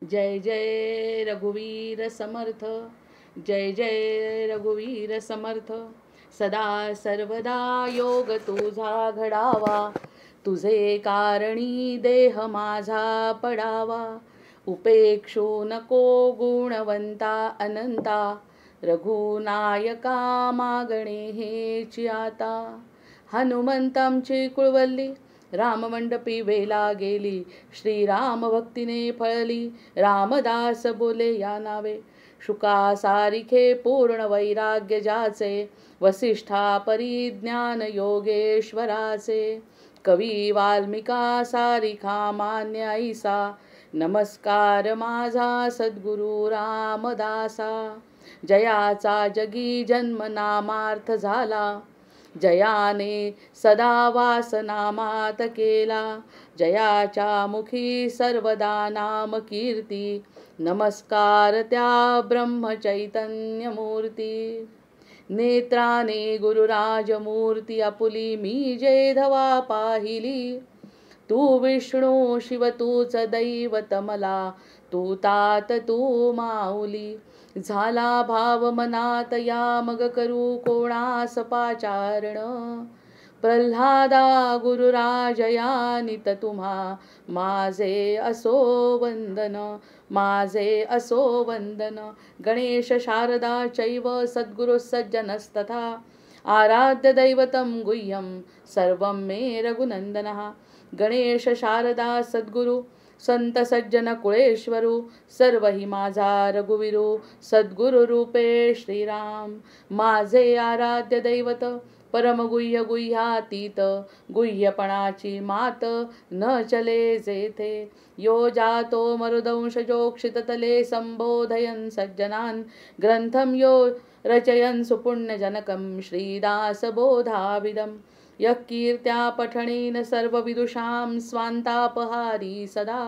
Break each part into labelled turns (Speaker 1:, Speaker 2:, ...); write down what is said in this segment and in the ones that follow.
Speaker 1: जय जय रघुवीर समर्थ, जय जय रघुवीर समर्थ. सदा सर्वदा योग तुझा घडावा, तुझे कारणी देह माझा पडावा. उपेक्षू नको गुणवंता अनंता, रघुनायका मागणे हेची आता. हनुमंतांची कुळवल्ली राममंडपी वेला गेली, श्रीराम भक्तीने फळली, रामदास बोले या नावे. शुका सारिखे पूर्ण वैराग्य ज्याचे, वसिष्ठा परिज्ञान योगेश्वराचे. कवी वाल्मिका सारिखा मान्य ऐसा, नमस्कार माझा सद्गुरु रामदासा. जयाचा जगी जन्म नामार्थ झाला, जयाने सदा वासनामात केला. जयाच्या मुखी सर्वदा नाम कीर्ती, नमस्कार त्या ब्रह्म चैतन्य मूर्ती. नेत्राने गुरुराजमूर्ती आपुली, मी जे धवा पाहिली. तू विष्णू शिव तूच दैवत मला, तू तात तू माऊली. झाला भाव मनात या मग करू कोणास पाचारण. प्रल्हादा गुरुराजया नित तुम्हा, माझे असो वंदन, माझे असो वंदन. गणेश शारदा चैव सद्गुरु सज्जनस्तथा, आराध्य दैवतं गुह्यं सर्वं मे रघुनंदनः. गणेश शारदा सद्गुरु संत सज्जन कुळेश्वरू, सर्व ही माझा रघुवीरू. सद्गुरु रूपे श्रीराम, माझे आराध्य दैवत. परमगुह्य गुह्यातीत, गुह्यपणाची मात न चले जेथे. यो जातो मरुदंशजोक्षित तले, संबोधयन् सज्जनान् ग्रंथम यो रचयन् सुपुण्यजनकं. श्रीदास बोधाविदम् यः कीर्त्या पठणेन सर्वविदुषां स्वान्तापहारी सदा.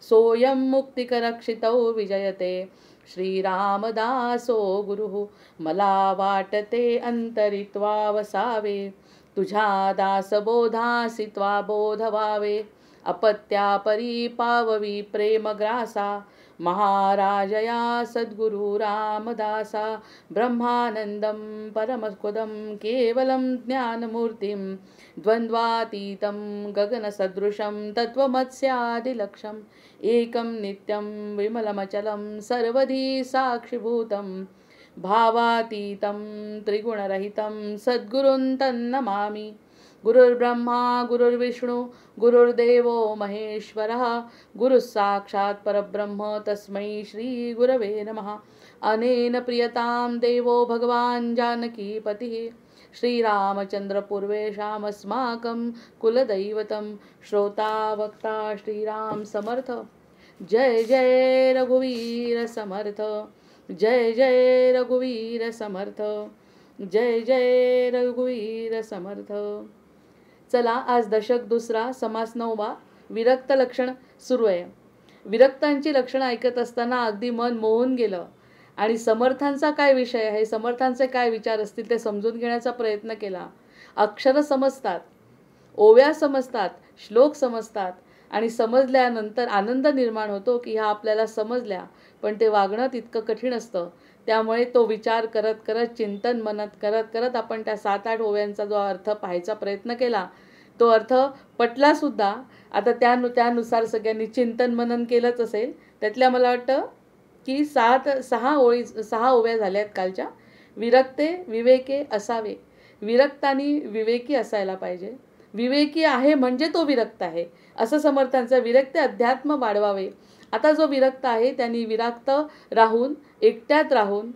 Speaker 1: सोऽयं मुक्तिकरक्षितौ विजयते, श्रीरामदासो गुरुः. मला वाटते अंतरित्वा वसावे, तुझ्या दासबोधासी त्वा बोध व्हावे. अपत्या परी पाववी प्रेमग्रासा, महाराजया सद्गुरु रामदासा. ब्रह्मानंदं परमसुखदं केवलं ज्ञानमूर्तिं, द्वन्द्वातीतं गगनसदृशं तत्त्वमस्यादिलक्ष्यम्. एकं नित्यं विमलमचलं सर्वधी साक्षिभूतं, भावातीतं त्रिगुणरहितं सद्गुरुं तन्नमामि. गुरुर्ब्रह्मा गुरुर्विष्णू गुरुर्देवो महेश्वरः, गुरुः साक्षात् परब्रह्म तस्मै श्री गुरवे नमः. अनेन प्रियतां देवो भगवान् जानकीपतिः, श्रीरामचंद्र पूर्वेषामस्माकं कुलदैवतं. श्रोता वक्ता श्रीराम समर्थ, जय जय रघुवीर समर्थ, जय जय रघुवीर समर्थ, जय जय रघुवीर समर्थ. चला, आज दशक दुसरा, समास 9वा, विरक्त लक्षण सुरू आहे. विरक्तांची लक्षणं ऐकत असताना अगदी मन मोहून गेलं आणि समर्थांचा काय विषय आहे, समर्थांचे काय विचार असतील ते समजून घेण्याचा प्रयत्न केला. अक्षरं समजतात, ओव्या समजतात, श्लोक समजतात आणि समजल्यानंतर आनंद निर्माण होतो की ह्या आपल्याला समजल्या, पण ते वागणं तितकं कठीण असतं. त्यामुळे तो विचार करत करत, चिंतन मनन करत करत आपण त्या 7-8 ओव्यांचा जो अर्थ पाहायचा प्रयत्न केला, तो अर्थ पटलासुद्धा. आता त्यानुसार सगळ्यांनी चिंतन मनन केलंच असेल. त्यातल्या मला वाटतं की 6 ओव्या झाल्यात कालच्या. विरक्ते विवेके असावे, विरक्तानी विवेकी असायला पाहिजे. विवेकी आहे म्हणजे तो विरक्त आहे, असं समर्थांचं. विरक्ते अध्यात्म वाढवावे. आता जो विरक्त आहे त्यांनी विरक्त राहून, एकट्यात राहून,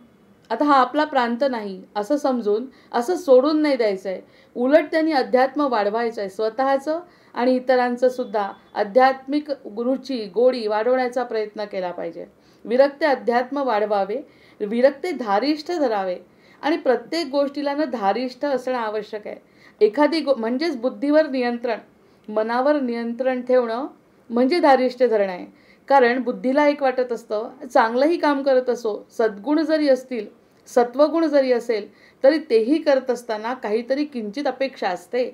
Speaker 1: आता हा आपला प्रांत नाही असं समजून, असं सोडून नाही द्यायचं आहे. उलट त्यांनी अध्यात्म वाढवायचं आहे, स्वतःचं आणि इतरांचं सुद्धा आध्यात्मिक रुची गोडी वाढवण्याचा प्रयत्न केला पाहिजे. विरक्ते अध्यात्म वाढवावे, विरक्ते धारिष्ठ धरावे आणि प्रत्येक गोष्टीला ना धारिष्ठ असणं आवश्यक आहे. एखादी म्हणजेच बुद्धीवर नियंत्रण, मनावर नियंत्रण ठेवणं म्हणजे धारिष्ठ धरणं आहे. कारण बुद्धीला एक वाटत असतं, चांगलंही काम करत असो, सद्गुण जरी असतील, सत्वगुण जरी असेल, तरी तेही करत असताना काहीतरी किंचित अपेक्षा असते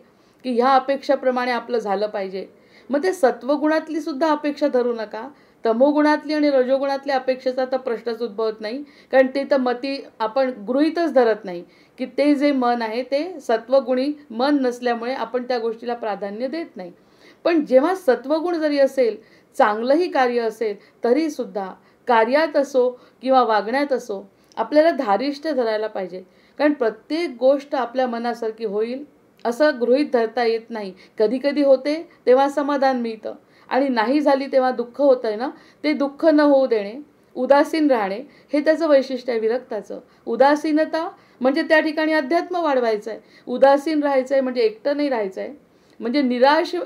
Speaker 1: की ह्या अपेक्षेप्रमाणे आपलं झालं पाहिजे. मग ते सत्वगुणातली सुद्धा अपेक्षा धरू नका, तमोगुणातली आणि रजोगुणातल्या अपेक्षेचा तर प्रश्नच उद्भवत नाही, कारण ते तर मती आपण गृहीतच धरत नाही की ते जे मन आहे ते सत्वगुणी मन नसल्यामुळे आपण त्या गोष्टीला प्राधान्य देत नाही. पण जेव्हा सत्वगुण जरी असेल, चांगलंही कार्य असेल, तरीसुद्धा कार्यात असो किंवा वागण्यात असो आपल्याला धारिष्ट धरायला पाहिजे. कारण प्रत्येक गोष्ट आपल्या मनासारखी होईल असं गृहीत धरता येत नाही. कधी कधी होते तेव्हा समाधान मिळतं आणि नाही झाली तेव्हा दुःख होतं आहे ना, ते दुःख न होऊ देणे, उदासीन राहणे, हे त्याचं वैशिष्ट्य आहे विरक्ताचं. उदासीनता म्हणजे त्या ठिकाणी अध्यात्म वाढवायचं आहे, उदासीन राहायचं आहे म्हणजे एकटं नाही राहायचं आहे. म्हणजे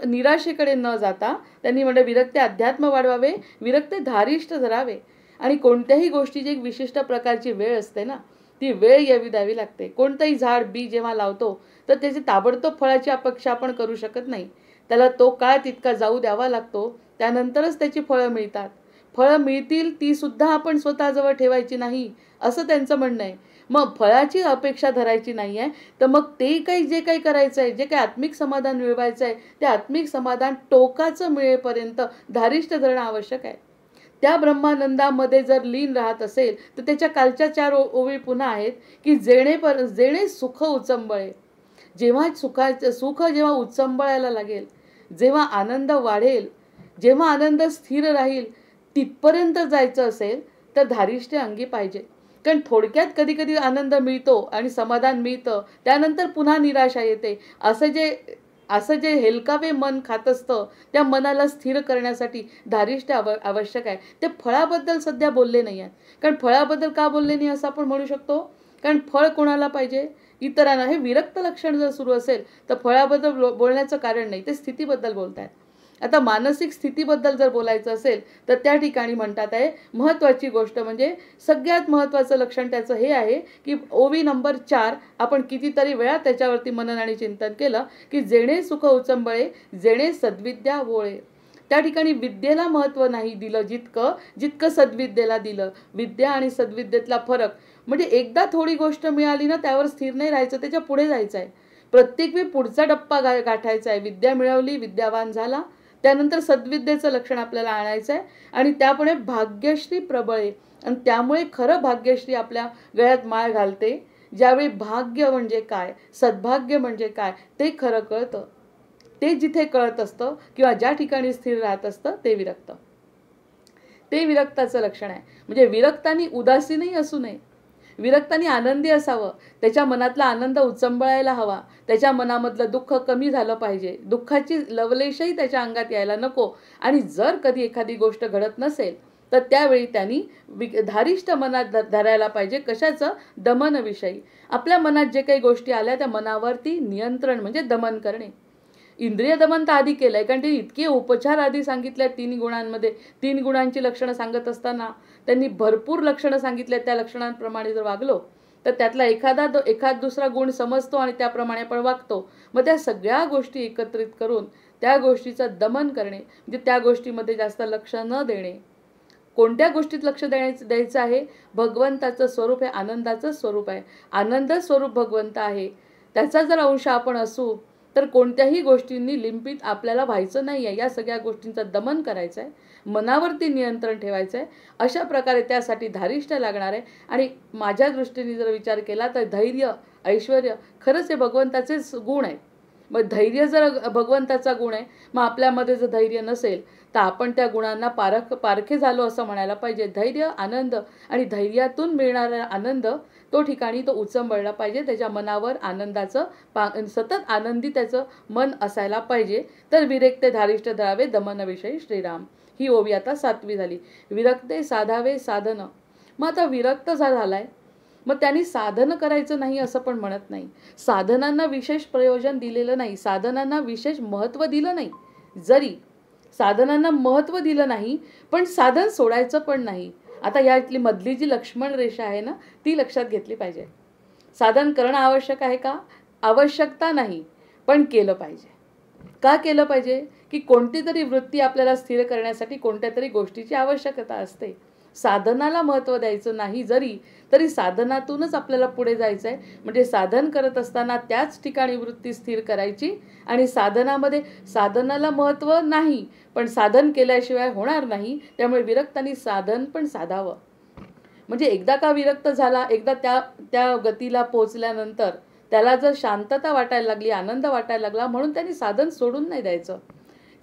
Speaker 1: निराशेकडे न जाता त्यांनी म्हणजे विरक्ते अध्यात्म वाढवावे, विरक्ते धारिष्ट धरावे. आणि कोणत्याही गोष्टीची एक विशिष्ट प्रकारची वेळ असते ना, ती वेळ यावी द्यावी लागते. कोणतंही झाड बी जेव्हा लावतो तर त्याची ताबडतोब फळाची अपेक्षा आपण करू शकत नाही. त्याला तो काळ तितका जाऊ द्यावा लागतो, त्यानंतरच त्याची फळं मिळतात. फळं मिळतील ती सुद्धा आपण स्वतःजवळ ठेवायची नाही असं त्यांचं म्हणणं आहे. मग फळाची अपेक्षा धरायची नाही आहे, तर मग ते काही जे काही करायचं आहे, जे काही आत्मिक समाधान मिळवायचं आहे, ते आत्मिक समाधान टोकाचं मिळेपर्यंत धारिष्ट धरणं आवश्यक आहे. त्या ब्रह्मानंदामध्ये जर लीन राहत असेल तर त्याच्या कालच्या 4 ओवी पुन्हा आहेत की जेणे सुख उचंबळे. जेव्हा सुख जेव्हा उचंबळायला लागेल, जेव्हा आनंद वाढेल, जेव्हा आनंद स्थिर राहील, तिथपर्यंत जायचं असेल तर धारिष्ट अंगी पाहिजे. कारण थोडक्यात कधी कधी आनंद मिळतो आणि समाधान मिळतं, त्यानंतर पुन्हा निराशा येते. असं जे हेलकावे मन खात असतं त्या मनाला स्थिर करण्यासाठी धारिष्ट आवश्यक आहे. ते फळाबद्दल सध्या बोलले नाही आहेत. कारण फळाबद्दल का बोलले नाही असं आपण म्हणू शकतो, कारण फळ कोणाला पाहिजे, इतरांना. हे विरक्त लक्षण जर सुरू असेल तर फळाबद्दल बोलण्याचं कारण नाही, ते स्थितीबद्दल बोलतायत. आता मानसिक स्थितीबद्दल जर बोलायचं असेल तर त्या ठिकाणी म्हणतात आहे महत्त्वाची गोष्ट म्हणजे सगळ्यात महत्त्वाचं लक्षण त्याचं हे आहे की ओवी नंबर 4 आपण कितीतरी वेळा त्याच्यावरती मनन आणि चिंतन केलं की जेणे सुख उचंबळे, जेणे सद्विद्या वोळे. त्या ठिकाणी विद्येला महत्त्व नाही दिलं जितकं सद्विद्येला दिलं. विद्या आणि सद्विद्येतला फरक म्हणजे एकदा थोडी गोष्ट मिळाली ना त्यावर स्थिर नाही राहायचं, त्याच्या पुढे जायचं आहे. प्रत्येक वेळी पुढचा टप्पा गाठायचा आहे. विद्या मिळवली, विद्यावान झाला, त्यानंतर सद्विद्येचं लक्षण आपल्याला आणायचं आहे आणि त्यापुढे भाग्यश्री प्रबळे. आणि त्यामुळे खरं भाग्यश्री आपल्या गळ्यात माळ घालते ज्यावेळी भाग्य म्हणजे काय, सद्भाग्य म्हणजे काय ते खरं कळतं. ते जिथे कळत असतं किंवा ज्या ठिकाणी स्थिर राहत असतं ते विरक्त. ते विरक्ताचं लक्षण आहे. म्हणजे विरक्तानी उदासीनही असू नये, विरक्तानी आनंदी असावं, त्याच्या मनातला आनंद उचंबळायला हवा, त्याच्या मनामधलं दुःख कमी झालं पाहिजे, दुःखाची लवलेशही त्याच्या अंगात यायला नको. आणि जर कधी एखादी गोष्ट घडत नसेल तर त्यावेळी त्यांनी धारिष्ट मनात धरायला पाहिजे. कशाचं? दमनविषयी. आपल्या मनात जे काही गोष्टी आल्या त्या मनावरती नियंत्रण म्हणजे दमन करणे. इंद्रिय दमन तर आधी केलंय, कारण ते इतके उपचार आधी सांगितले 3 गुणांमध्ये. 3 गुणांची लक्षणं सांगत असताना त्यांनी भरपूर लक्षणं सांगितले. त्या लक्षणांप्रमाणे जर वागलो तर त्यातला एखाद दुसरा गुण समजतो आणि त्याप्रमाणे आपण वागतो. मग त्या सगळ्या गोष्टी एकत्रित करून त्या गोष्टीचं दमन करणे म्हणजे त्या गोष्टीमध्ये जास्त लक्ष न देणे. कोणत्या गोष्टीत लक्ष द्यायचं आहे? भगवंताचं स्वरूप हे आनंदाचं स्वरूप आहे, आनंद स्वरूप भगवंत आहे, त्याचा जर अंश आपण असू तर कोणत्याही गोष्टींनी लिंपित आपल्याला व्हायचं नाही आहे. या सगळ्या गोष्टींचं दमन करायचं आहे, मनावरती नियंत्रण ठेवायचं आहे. अशा प्रकारे त्यासाठी धारिष्ट लागणार आहे. आणि माझ्या दृष्टीने जर विचार केला तर धैर्य, ऐश्वर्य खरंच हे भगवंताचेच गुण आहेत. मग धैर्य जर भगवंताचा गुण आहे, मग आपल्यामध्ये जर धैर्य नसेल तर आपण त्या गुणांना पारखे झालो असं म्हणायला पाहिजे. धैर्य, आनंद आणि धैर्यातून मिळणारा आनंद तो ठिकाणी तो उचंबळला पाहिजे. त्याच्या मनावर आनंदाचं सतत आनंदी त्याचं मन असायला पाहिजे. तर विरक्ते धारिष्ट धरावे दमनविषयी श्रीराम. ही ओवी आता 7वी झाली. विरक्ते साधावे साधन. मग आता विरक्त झालाय, मग त्यांनी साधन करायचं नाही असं पण म्हणत नाही. साधनांना विशेष प्रयोजन दिलेलं नाही, साधनांना विशेष महत्त्व दिलं नाही. जरी साधनांना महत्त्व दिलं नाही पण साधन सोडायचं पण नाही. आता यातली मधली जी लक्ष्मण रेषा आहे ना ती लक्षात घेतली पाहिजे. साधन करणं आवश्यक आहे का? आवश्यकता नाही, पण केलं पाहिजे. का केलं पाहिजे? की कोणती तरी वृत्ती आपल्याला स्थिर करण्यासाठी कोणत्या तरी गोष्टीची आवश्यकता असते. साधनाला महत्त्व द्यायचं नाही जरी तरी साधनातूनच आपल्याला पुढे जायचं आहे. म्हणजे साधन करत असताना त्याच ठिकाणी वृत्ती स्थिर करायची आणि साधनामध्ये साधनाला महत्त्व नाही पण साधन केल्याशिवाय होणार नाही. त्यामुळे विरक्तांनी साधन पण साधावं. म्हणजे एकदा का विरक्त झाला, एकदा त्या त्या गतीला पोहोचल्यानंतर त्याला जर शांतता वाटायला लागली, आनंद वाटायला लागला, म्हणून त्यांनी साधन सोडून नाही द्यायचं.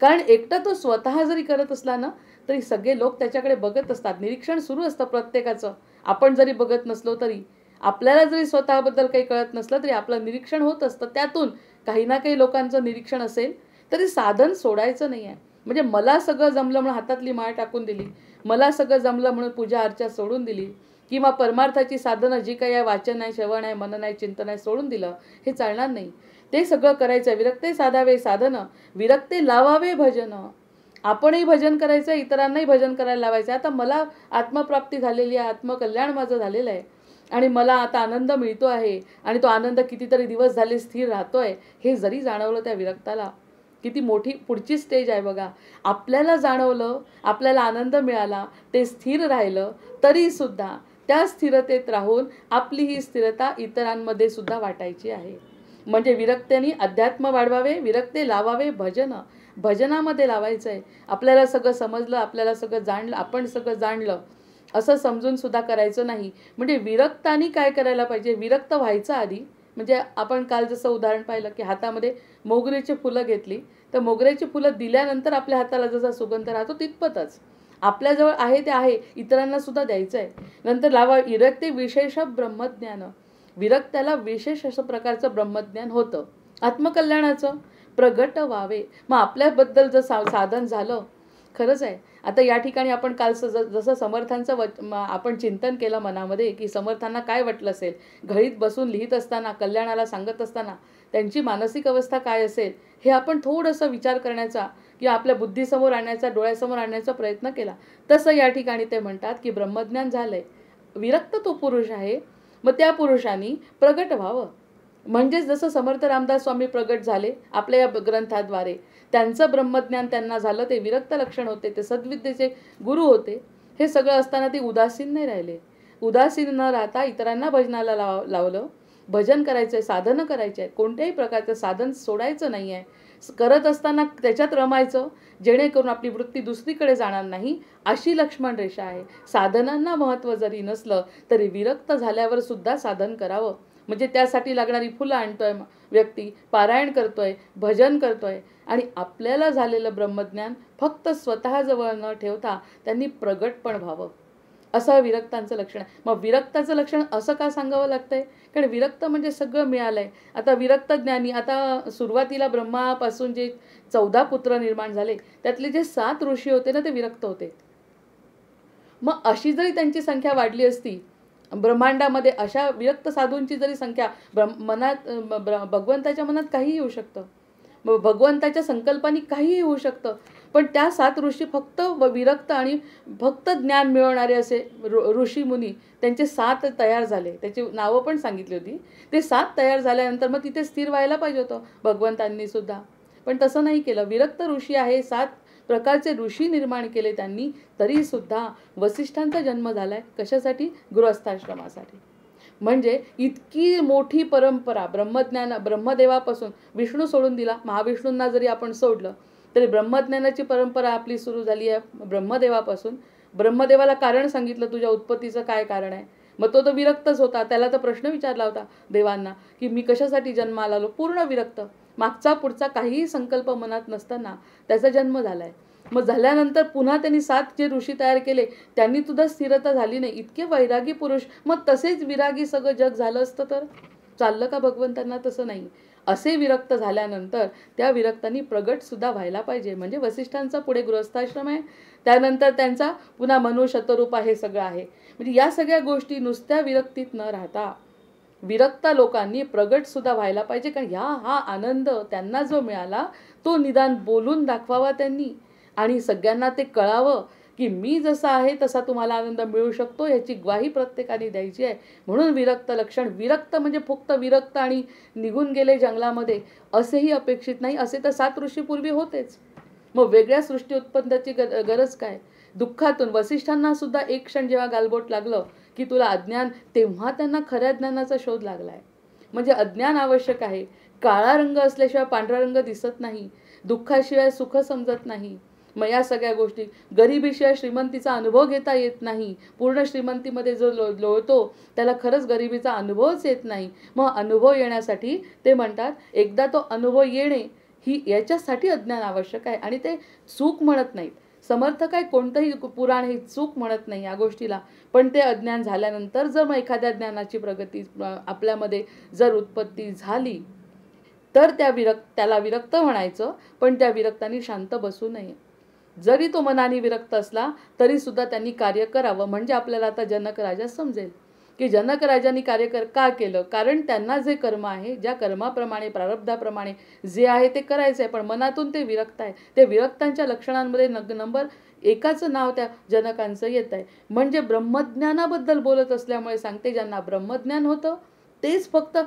Speaker 1: कारण एकटा तो स्वतः जरी करत असला ना तरी सगळे लोक त्याच्याकडे बघत असतात. निरीक्षण सुरू असतं प्रत्येकाचं. आपण जरी बघत नसलो तरी, आपल्याला जरी स्वतःबद्दल काही कळत नसलं तरी आपलं निरीक्षण होत असतं. त्यातून काही ना काही लोकांचं निरीक्षण असेल तरी साधन सोडायचं नाही आहे. म्हणजे मला सगळं जमलं म्हणून हातातली माळ टाकून दिली, मला सगळं जमलं म्हणून पूजा अर्चा सोडून दिली, किंवा परमार्थाची साधनं जी काही आहे, वाचन आहे, श्रवण आहे, मनन आहे, चिंतन आहे, सोडून दिलं, हे चालणार नाही. ते सगळं करायचं आहे. विरक्ते साधावे साधनं, विरक्ते लावावे भजन. आपणही भजन करायचं आहे, इतरांनाही भजन करायला लावायचं आहे. आता मला आत्मप्राप्ती झालेली आहे, आत्मकल्याण माझं झालेलं आहे आणि मला आता आनंद मिळतो आहे आणि तो आनंद कितीतरी दिवस झाले स्थिर राहतोय, हे जरी जाणवलं त्या विरक्ताला, किती मोठी पुढची स्टेज आहे बघा. आपल्याला जाणवलं, आपल्याला आनंद मिळाला, ते स्थिर राहिलं, तरीसुद्धा त्या स्थिरतेत राहून आपली ही स्थिरता इतरांमध्ये सुद्धा वाटायची आहे. म्हणजे विरक्त्यांनी अध्यात्म वाढवावे, विरक्ते लावावे भजन. भजनामध्ये लावायचं आहे. आपल्याला सगळं समजलं, आपल्याला सगळं जाणलं, आपण सगळं जाणलं असं समजून सुद्धा करायचं नाही. म्हणजे विरक्तांनी काय करायला पाहिजे, विरक्त व्हायचं आधी. म्हणजे आपण काल जसं उदाहरण पाहिलं की हातामध्ये मोगऱ्याची फुलं घेतली, तर मोगऱ्याची फुलं दिल्यानंतर आपल्या हाताला जसा सुगंध राहतो तितपतच आपल्याजवळ आहे ते आहे, इतरांना सुद्धा द्यायचं आहे. नंतर लावा विरक्ती विशेष ब्रह्मज्ञान. विरक्त्याला विशेष असं प्रकारचं ब्रह्मज्ञान होतं आत्मकल्याणाचं, प्रगट व्हावे. मग आपल्याबद्दल जर साधन झालं, खरंच आहे. आता या ठिकाणी आपण काल जसं समर्थांचं आपण चिंतन केलं मनामध्ये की समर्थांना काय वाटलं असेल, घळीत बसून लिहित असताना, कल्याणाला सांगत असताना त्यांची मानसिक अवस्था काय असेल, हे आपण थोडंसं विचार करण्याचा किंवा आपल्या बुद्धीसमोर आणण्याचा, डोळ्यासमोर आणण्याचा प्रयत्न केला. तसं या ठिकाणी ते म्हणतात की ब्रह्मज्ञान झालंय, विरक्त तो पुरुष आहे, मग त्या पुरुषांनी प्रगट व्हावं. म्हणजेच जसं समर्थ रामदास स्वामी प्रगट झाले आपल्या या ग्रंथाद्वारे, त्यांचं ब्रह्मज्ञान त्यांना झालं, ते विरक्त लक्षण होते, ते सद्विद्येचे गुरु होते. हे सगळं असताना ते उदासीन नाही राहिले. उदासीन न राहता इतरांना भजनाला लावलं. भजन करायचं आहे, साधनं करायचे आहेत, कोणत्याही प्रकारचं साधन सोडायचं नाही आहे. करत असताना त्याच्यात रमायचं, जेणेकरून आपली वृत्ती दुसरीकडे जाणार नाही, अशी लक्ष्मण रेषा आहे. साधनांना महत्त्व जरी नसलं तरी विरक्त झाल्यावर सुद्धा साधन करावं. म्हणजे त्यासाठी लागणारी फुलं आणतोय व्यक्ती, पारायण करतोय, भजन करतोय आणि आपल्याला झालेलं ब्रह्मज्ञान फक्त स्वतःजवळ न ठेवता त्यांनी प्रगट पण व्हावं, असं विरक्तांचं लक्षण आहे. मग विरक्ताचं लक्षण असं का सांगावं लागतंय, कारण विरक्त म्हणजे सगळं मिळालंय. आता विरक्त ज्ञानी, आता सुरुवातीला ब्रह्मापासून जे 14 पुत्र निर्माण झाले त्यातले जे 7 ऋषी होते ना, ते विरक्त होते. मग अशी जरी त्यांची संख्या वाढली असती ब्रह्मांडामध्ये, अशा विरक्त साधूंची जरी संख्या मनात, भगवंताच्या मनात काहीही येऊ शकतं, मग भगवंताच्या संकल्पानी काहीही होऊ शकतं, पण त्या 7 ऋषी फक्त विरक्त आणि फक्त ज्ञान मिळवणारे असे ऋषी मुनी, त्यांचे 7 तयार झाले. त्याची नावं पण सांगितली होती. ते 7 तयार झाल्यानंतर मग तिथे स्थिर व्हायला पाहिजे होतं भगवंतांनी सुद्धा, पण तसं नाही केलं. विरक्त ऋषी आहे, 7 प्रकारचे ऋषी निर्माण केले त्यांनी, तरीसुद्धा वसिष्ठांचा जन्म झाला आहे. कशासाठी? गृहस्थाश्रमासाठी. म्हणजे इतकी मोठी परंपरा ब्रह्मदेवापासून, विष्णू सोडून दिला, महाविष्णूंना जरी आपण सोडलं तरी ब्रह्मज्ञानाची परंपरा आपली सुरू झाली आहे ब्रह्मदेवापासून. ब्रह्मदेवाला कारण सांगितलं, तुझ्या उत्पत्तीचं काय कारण आहे. मग तो विरक्तच होता. त्याला तर प्रश्न विचारला होता देवांना की मी कशासाठी जन्माला आलो, पूर्ण विरक्त, मागचा पुढचा काहीही संकल्प मनात नसताना त्याचा जन्म झालाय. मग झाल्यानंतर पुन्हा त्यांनी 7 जे ऋषी तयार केले त्यांनी सुद्धा स्थिरता झाली नाही. इतके वैरागी पुरुष, मग तसेच विरागी सगळं जग झालं असतं तर चाललं का भगवंतांना? तसं नाही. असे विरक्त झाल्यानंतर त्या विरक्तांनी प्रगट सुद्धा व्हायला पाहिजे. म्हणजे वसिष्ठांचा पुढे गृहस्थाश्रम आहे, त्यानंतर त्यांचा पुन्हा मनु शतरूप आहे, सगळं आहे. म्हणजे या सगळ्या गोष्टी नुसत्या विरक्तीत न राहता विरक्त लोकांनी प्रगट सुद्धा व्हायला पाहिजे. कारण हा आनंद त्यांना जो मिळाला तो निदान बोलून दाखवावा त्यांनी, आणि सगळ्यांना ते कळावं की मी जसा आहे तसा तुम्हाला आनंद मिळू शकतो, याची ग्वाही प्रत्येकाने द्यायची आहे. म्हणून विरक्त लक्षण. विरक्त म्हणजे फक्त विरक्त आणि निघून गेले जंगलामध्ये असेही अपेक्षित नाही. असे तर 7 ऋषी पूर्वी होतेच. मग वेगळ्या सृष्टी उत्पन्नाची गरज काय? दुःखातून वसिष्ठांना सुद्धा एक क्षण जेव्हा गालबोट लागलं की तुला अज्ञान, तेव्हा त्यांना खऱ्या ज्ञानाचा शोध लागलाय. म्हणजे अज्ञान आवश्यक आहे. काळा रंग असल्याशिवाय पांढरा रंग दिसत नाही, दुःखाशिवाय सुख समजत नाही. मग या सगळ्या गोष्टी, गरिबीशिवाय श्रीमंतीचा अनुभव घेता येत नाही. पूर्ण श्रीमंतीमध्ये जो लोळतो त्याला खरंच गरिबीचा अनुभवच येत नाही. मग अनुभव येण्यासाठी ते म्हणतात, एकदा तो अनुभव येणे ही याच्यासाठी अज्ञान आवश्यक आहे. आणि ते चूक म्हणत नाहीत समर्थ, काय कोणतंही पुराण हे चूक म्हणत नाही या गोष्टीला. पण ते अज्ञान झाल्यानंतर जर मग एखाद्या ज्ञानाची प्रगती आपल्यामध्ये जर उत्पत्ती झाली तर त्याला विरक्त म्हणायचं. पण त्या विरक्तांनी शांत बसू नये. जरी तो मनाने विरक्त असला तरी सुद्धा त्यांनी कार्य करावं. म्हणजे आपल्याला आता जनक राजा समजेल की जनक राजांनी कार्य का केलं. कारण त्यांना जे कर्म आहे, ज्या कर्माप्रमाणे प्रारब्धाप्रमाणे जे आहे ते करायचं आहे, पण मनातून ते विरक्त आहे. ते विरक्तांच्या लक्षणांमध्ये नंबर एकाचं नाव त्या जनकांचं येत आहे. म्हणजे ब्रह्मज्ञानाबद्दल बोलत असल्यामुळे सांगते, ज्यांना ब्रह्मज्ञान होतं तेच फक्त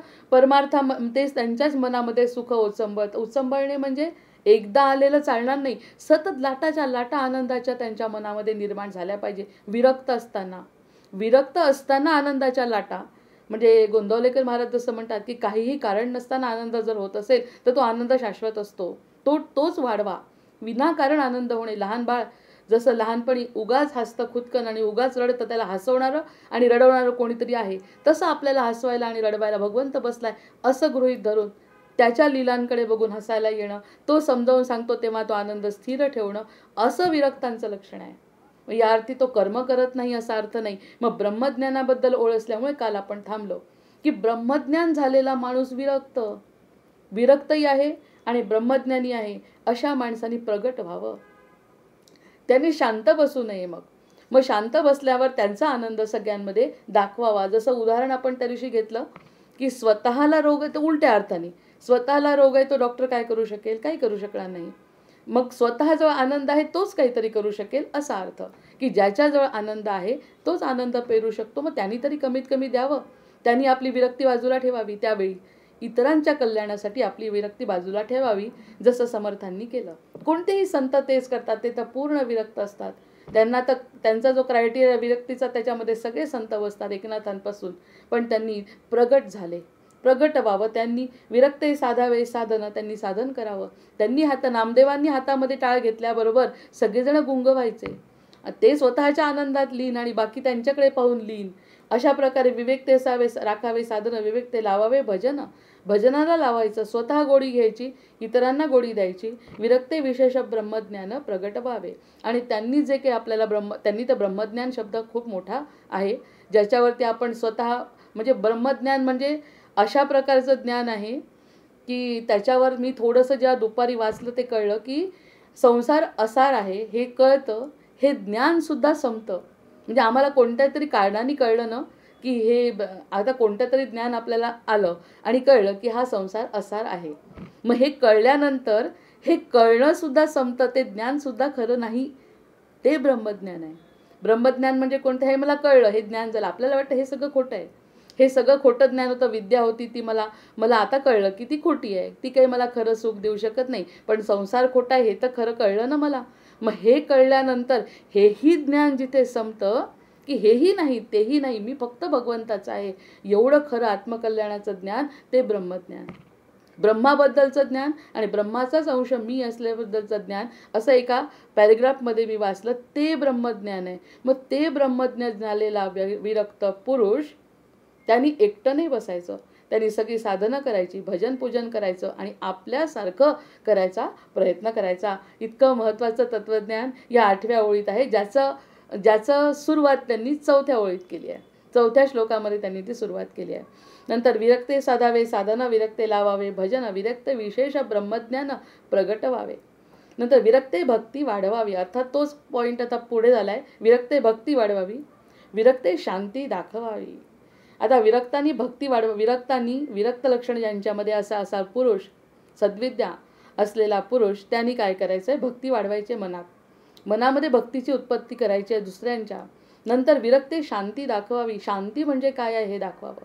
Speaker 1: तेच त्यांच्याच मनामध्ये सुख उचंबळणे म्हणजे एकदा आलेलं चालणार नाही. सतत लाटाच्या लाटा आनंदाच्या त्यांच्या मनामध्ये निर्माण झाल्या पाहिजे. विरक्त असताना आनंदाच्या लाटा. म्हणजे गोंदवलेकर महाराज जसं म्हणतात की काहीही कारण नसताना आनंद जर होत असेल तर तो आनंद शाश्वत असतो. तोच वाढवा. विनाकारण आनंद होणे. लहान बाळ जसं लहानपणी उगाच हसतं खुदकन आणि उगाच रडतं, त्याला हसवणारं आणि रडवणारं कोणीतरी आहे, तसं आपल्याला हसवायला आणि रडवायला भगवंत बसलाय असं गृहीत धरून त्याच्या लीलांकडे बघून हसायला येणं, तो समजावून सांगतो तेव्हा तो आनंद स्थिर ठेवणं, असं विरक्तांचं लक्षण आहे. या अर्थी तो कर्म करत नाही असा अर्थ नाही. मग ब्रह्मज्ञानाबद्दल ओळ असल्यामुळे काल आपण थांबलो की ब्रह्मज्ञान झालेला माणूस विरक्तही आहे आणि ब्रह्मज्ञानी आहे. अशा माणसांनी प्रगट व्हावं. त्यांनी शांत बसू नये. मग शांत बसल्यावर त्यांचा आनंद सगळ्यांमध्ये दाखवावा. जसं उदाहरण आपण त्या दिवशी घेतलं की स्वतःला रोग आहे, तर उलट्या अर्थाने स्वतःला रोग आहे तो डॉक्टर काय करू शकेल? काही करू शकणार नाही. मग स्वतःजवळ आनंद आहे तोच काहीतरी करू शकेल असा अर्थ. की ज्याच्याजवळ आनंद आहे तोच आनंद पेरू शकतो. मग त्यांनी तरी कमीत कमी द्यावं. त्यांनी आपली विरक्ती बाजूला ठेवावी. त्यावेळी इतरांच्या कल्याणासाठी आपली विरक्ती बाजूला ठेवावी, जसं समर्थांनी केलं. कोणतेही संत तेच करतात. ते तर पूर्ण विरक्त असतात. त्यांना तर त्यांचा जो क्रायटेरिया विरक्तीचा त्याच्यामध्ये सगळे संत बसतात एकनाथांपासून. पण त्यांनी प्रगट व्हावं. त्यांनी विरक्ते साधावे साधन, त्यांनी साधन करावं. त्यांनी नामदेवांनी हातामध्ये टाळ घेतल्याबरोबर सगळेजण गुंग व्हायचे. ते स्वतःच्या आनंदात लीन आणि बाकी त्यांच्याकडे पाहून लीन. अशा प्रकारे विवेकते राखावे साधन, विवेकते लावावे भजन. भजनाला लावायचं, स्वतः गोडी घ्यायची, इतरांना गोडी द्यायची. विरक्ते विशेष ब्रह्मज्ञान प्रगट व्हावे. आणि त्यांनी जे काही आपल्याला त्यांनी तर ब्रह्मज्ञान शब्द खूप मोठा आहे, ज्याच्यावरती आपण स्वतः म्हणजे ब्रह्मज्ञान म्हणजे अशा प्रकारचं ज्ञान आहे की त्याच्यावर मी थोडंसं जेव्हा दुपारी वाचलं ते कळलं की संसार असार आहे हे कळतं. हे ज्ञानसुद्धा संपतं. म्हणजे आम्हाला कोणत्या तरी कारणाने कळलं ना की हे आता कोणत्या तरी ज्ञान आपल्याला आलं आणि कळलं की हा संसार असार आहे. मग हे कळल्यानंतर हे कळणंसुद्धा संपतं. ते ज्ञानसुद्धा खरं नाही, ते ब्रह्मज्ञान आहे. ब्रह्मज्ञान म्हणजे कोणतं हे मला कळलं, हे ज्ञान झालं. आपल्याला वाटतं हे सगळं खोटं आहे. हे सगळं खोटं ज्ञान होतं. विद्या होती ती मला आता कळलं की ती खोटी आहे. ती काही मला खरं सुख देऊ शकत नाही. पण संसार खोटा आहे हे तर खरं कळलं ना मला. मग हे कळल्यानंतर हेही ज्ञान जिथे संपतं की हेही नाही तेही नाही, मी फक्त भगवंताचं आहे, एवढं खरं आत्मकल्याणाचं ज्ञान ते ब्रह्मज्ञान. ब्रह्माबद्दलचं ज्ञान आणि ब्रह्माचाच अंश मी असल्याबद्दलचं ज्ञान, असं एका पॅरेग्राफमध्ये मी वाचलं. ते ब्रह्मज्ञान आहे. मग ते ब्रह्मज्ञान झालेला विरक्त पुरुष त्यांनी एकटं नाही बसायचं. त्यांनी सगळी साधनं करायची, भजन पूजन करायचं आणि आपल्यासारखं करायचा प्रयत्न करायचा. इतकं महत्त्वाचं तत्त्वज्ञान या 8व्या ओळीत आहे, ज्याचं सुरुवात त्यांनी 4थ्या ओळीत केली आहे. 4थ्या श्लोकामध्ये त्यांनी ती सुरुवात केली आहे. नंतर विरक्ते साधावे साधन, विरक्ते लावावे भजन, विरक्त विशेष ब्रह्मज्ञान प्रगट व्हावे. नंतर विरक्ते भक्ती वाढवावी. अर्थात तोच पॉईंट आता पुढे झाला आहे. विरक्ते भक्ती वाढवावी, विरक्ते शांती दाखवावी. आता विरक्तांनी भक्ती विरक्त लक्षण ज्यांच्यामध्ये असा पुरुष, सद्विद्या असलेला पुरुष, त्यांनी काय करायचं आहे? भक्ती वाढवायचे. मनामध्ये भक्तीची उत्पत्ती करायची आहे दुसऱ्यांच्या. नंतर विरक्ते शांती दाखवावी. शांती म्हणजे काय आहे हे दाखवावं.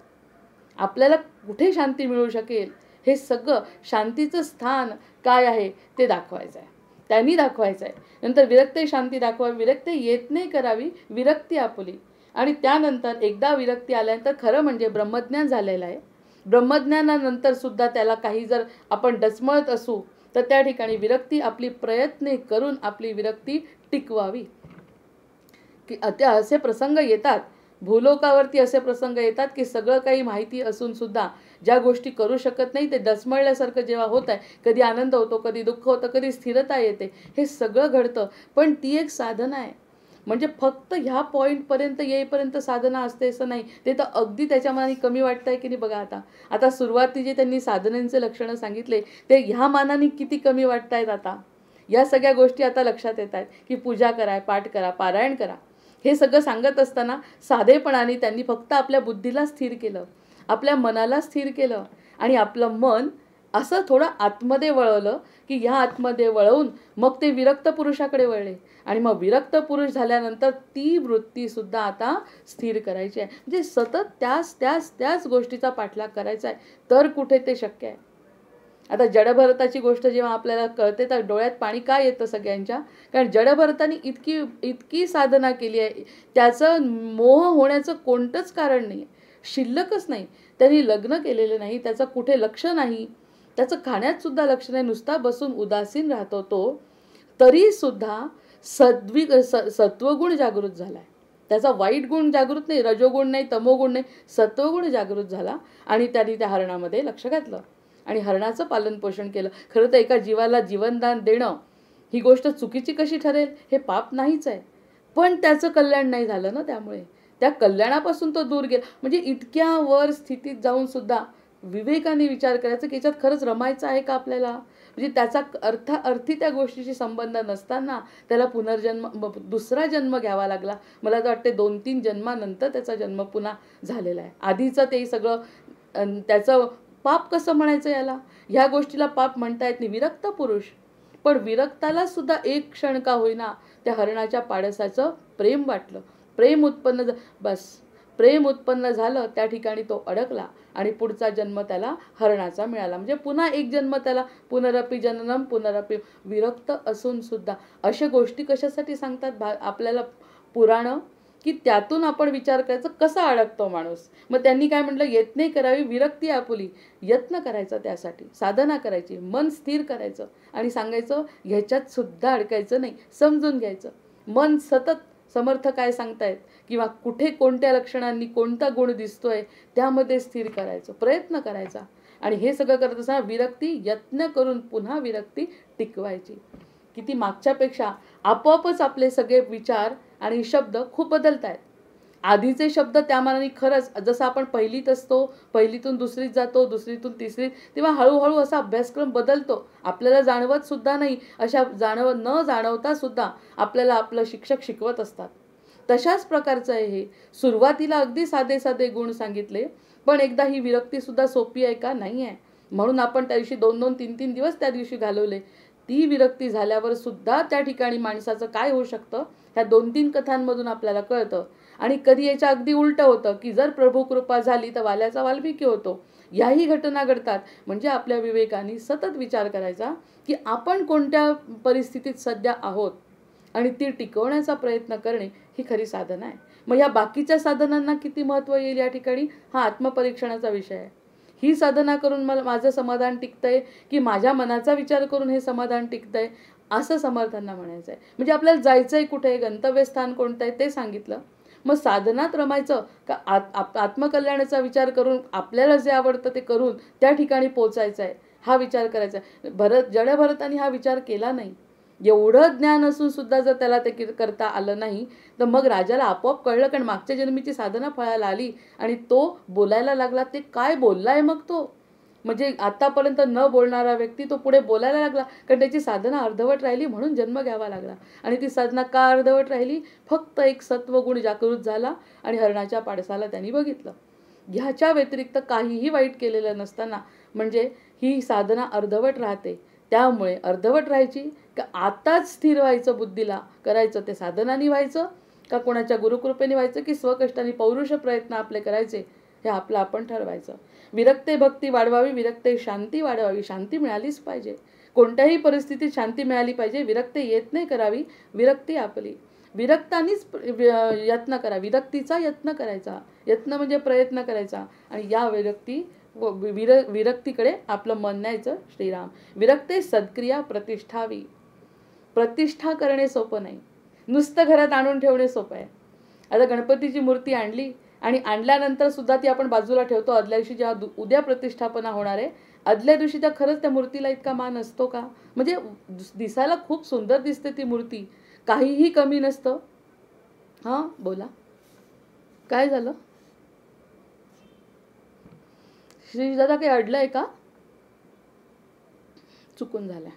Speaker 1: आपल्याला कुठे शांती मिळू शकेल हे सगळं, शांतीचं स्थान काय आहे ते दाखवायचं आहे. त्यांनी दाखवायचं आहे. नंतर विरक्ते शांती दाखवावी, विरक्ते येत नाही करावी, विरक्ती आपुली. आणि त्यानंतर एकदा विरक्ती आल्यानंतर खरं म्हणजे ब्रह्मज्ञान झालेलं आहे. ब्रह्मज्ञानानंतर सुद्धा त्याला काही जर आपण डचमळत असू तर त्या ठिकाणी विरक्ती आपली प्रयत्न करून आपली विरक्ती टिकवावी. की असे प्रसंग येतात भूलोकावरती, असे प्रसंग येतात की सगळं काही माहिती असून सुद्धा ज्या गोष्टी करू शकत नाही ते डचमळल्यासारखं जेव्हा होत आहे, कधी आनंद होतो, कधी दुःख होतं, कधी स्थिरता येते, हे सगळं घडतं. पण ती एक साधना आहे. म्हणजे फक्त ह्या पॉईंटपर्यंत येईपर्यंत साधना असते असं नाही. ते तर अगदी त्याच्या मानाने कमी वाटतं आहे की नाही बघा. आता सुरुवाती जे त्यांनी साधनेचे लक्षणं सांगितले ते ह्या मानाने किती कमी वाटत आहेत. आता या सगळ्या गोष्टी आता लक्षात येत आहेत की पूजा करा, पाठ करा, पारायण करा. हे सगळं सांगत असताना साधेपणाने त्यांनी फक्त आपल्या बुद्धीला स्थिर केलं, आपल्या मनाला स्थिर केलं आणि आपलं मन असं थोडं आतमध्ये वळवलं की ह्या आतमध्ये वळवून मग ते विरक्त पुरुषाकडे वळले. आणि मग विरक्त पुरुष झाल्यानंतर ती वृत्तीसुद्धा आता स्थिर करायची आहे. म्हणजे सतत त्याच गोष्टीचा पाठलाग करायचा आहे, तर कुठे ते शक्य आहे. आता जडभरताची गोष्ट जेव्हा आपल्याला कळते तर डोळ्यात पाणी का येतं सगळ्यांच्या? कारण जडभरताने इतकी साधना केली आहे, त्याचं मोह होण्याचं कोणतंच कारण नाही, शिल्लकच नाही. त्यांनी लग्न केलेलं नाही, त्याचं कुठे लक्ष नाही, त्याचं खाण्यात सुद्धा लक्ष नाही, नुसता बसून उदासीन राहतो तो, तरीसुद्धा सत्वगुण जागृत झाला आहे. त्याचा वाईट गुण जागृत नाही, रजोगुण नाही, तमोगुण नाही, सत्वगुण जागृत झाला. आणि त्यांनी त्या हरणामध्ये लक्ष घातलं आणि हरणाचं पालन पोषण केलं. खरं तर एका जीवाला जीवनदान देणं ही गोष्ट चुकीची कशी ठरेल? हे पाप नाहीच आहे, पण त्याचं कल्याण नाही झालं ना. त्यामुळे त्या कल्याणापासून तो दूर गेला. म्हणजे इतक्या वर स्थितीत जाऊन सुद्धा विवेकाने विचार करायचा की याच्यात खरंच रमायचं आहे का आपल्याला? म्हणजे त्याचा अर्थी त्या गोष्टीशी संबंध नसताना त्याला पुनर्जन्म, दुसरा जन्म घ्यावा लागला. मला तर वाटते 2-3 जन्मानंतर त्याचा जन्म पुन्हा झालेला आहे. आधीचं ते सगळं त्याचं पाप कसं म्हणायचं याला? ह्या गोष्टीला पाप म्हणता येत नाही. विरक्त पुरुष, पण विरक्ताला सुद्धा एक क्षण का होईना त्या हरणाच्या पाडसाचं प्रेम वाटलं, प्रेम उत्पन्न बस प्रेम उत्पन्न झालं. त्या ठिकाणी तो अडकला आणि पुढचा जन्म त्याला हरणाचा मिळाला. म्हणजे पुन्हा एक जन्म त्याला, पुनरपि जननम पुनरपि. विरक्त असून सुद्धा अशा गोष्टी कशासाठी सांगतात आपल्याला पुराणं? की त्यातून आपण विचार करायचं कसा अडकतो माणूस. मग त्यांनी काय म्हटलं? यत्ने करावी विरक्ती आपुली. यत्न करायचा, त्यासाठी साधना करायची, मन स्थिर करायचं आणि सांगायचं ह्याच्यात सुद्धा अडकायचं नाही, समजून घ्यायचं. मन सतत समर्थ काय सांगतायत किंवा कुठे कोणत्या लक्षणांनी कोणता गुण दिसतोय त्यामध्ये स्थिर करायचं, प्रयत्न करायचा. आणि हे सगळं करत असताना विरक्ती यत्न करून पुन्हा विरक्ती टिकवायची. किती मागच्यापेक्षा आपोआपच आपले सगळे विचार आणि शब्द खूप बदलत आहेत. आधीचे शब्द त्या मानाने खरंच जसं आपण पहिलीत असतो, पहिलीतून दुसरीत जातो, दुसरीतून तिसरीत, तेव्हा हळूहळू असा अभ्यासक्रम बदलतो. आपल्याला जाणवत सुद्धा नाही, अशा न जाणवता सुद्धा आपल्याला आपलं शिक्षक शिकवत असतात. तशाच प्रकारचं आहे हे. सुरुवातीला अगदी साधे साधे गुण सांगितले, पण एकदा ही विरक्ती सुद्धा सोपी आहे का? नाही आहे. म्हणून आपण त्या दिवशी 2-2, 3-3 दिवस त्या दिवशी घालवले. ती विरक्ती झाल्यावर सुद्धा त्या ठिकाणी माणसाचं काय होऊ शकतं ह्या 2-3 कथांमधून आपल्याला कळतं. आणि कधी याच्या अगदी उलटं होतं की जर प्रभू कृपा झाली तर वाल्याचा वाल्मिकी होतो. याही घटना घडतात. म्हणजे आपल्या विवेकाने सतत विचार करायचा की आपण कोणत्या परिस्थितीत सध्या आहोत आणि ती टिकवण्याचा प्रयत्न करणे ही खरी साधना आहे. मग या बाकीच्या साधनांना किती महत्त्व येईल या ठिकाणी, हा आत्मपरीक्षणाचा विषय आहे. ही साधना करून मला माझं समाधान टिकतंय की माझ्या मनाचा विचार करून हे समाधान टिकतंय, असं समर्थांना म्हणायचं आहे. म्हणजे आपल्याला जायचं आहे कुठे, गंतव्यस्थान कोणतं आहे ते सांगितलं. मग साधनात रमायचं का आत्मकल्याणाचा विचार करून आपल्याला जे आवडतं ते करून त्या ठिकाणी पोचायचं आहे, हा विचार करायचा आहे. जडभरताने हा विचार केला नाही. एवढं ज्ञान असून सुद्धा जर त्याला ते करता आलं नाही तर मग राजाला आपोआप कळलं, कारण मागच्या जन्मीची साधना फळाला आली आणि तो बोलायला लागला. ते काय बोललाय मग तो? म्हणजे आतापर्यंत न बोलणारा व्यक्ती तो पुढे बोलायला लागला, कारण त्याची साधना अर्धवट राहिली म्हणून जन्म घ्यावा लागला. आणि ती साधना का अर्धवट राहिली? फक्त एक सत्वगुण जागृत झाला आणि हरणाच्या पाडसाला त्यांनी बघितलं. ह्याच्या व्यतिरिक्त काहीही वाईट केलेलं नसताना म्हणजे ही साधना अर्धवट राहते. त्यामुळे अर्धवट राहायची का आताच स्थिर व्हायचं, बुद्धीला करायचं ते साधनाने व्हायचं का कोणाच्या गुरुकृपेने व्हायचं की स्वकष्टाने पौरुष प्रयत्न आपले करायचे, हे आपलं आपण ठरवायचं. विरक्ते भक्ती वाढवावी, विरक्ते शांती वाढवावी. शांती मिळालीच पाहिजे. कोणत्याही परिस्थितीत शांती मिळाली पाहिजे. विरक्ती येत नाही करावी, विरक्ती आपली. विरक्तानीच यत्न करा, विरक्तीचा यत्न करायचा. यत्न म्हणजे प्रयत्न करायचा आणि या विरक्तीकडे आपलं मन न्यायचं. श्रीराम. विरक्ते सद्क्रिया प्रतिष्ठावी. प्रतिष्ठा करणे सोपं नाही, नुसतं घरात आणून ठेवणे सोपं आहे. आता गणपतीची मूर्ती आणली आणि आणल्यानंतर सुद्धा ती आपण बाजूला ठेवतो. आदल्या दिवशी जेव्हा उद्या प्रतिष्ठापना होणार आहे, आदल्या दिवशी त्या खरंच त्या मूर्तीला इतका मान असतो का? म्हणजे दिसायला खूप सुंदर दिसते ती मूर्ती, काहीही कमी नसतं. हां बोला, काय झालं? श्रीदादा काही अडलंय का? चुकून झालंय.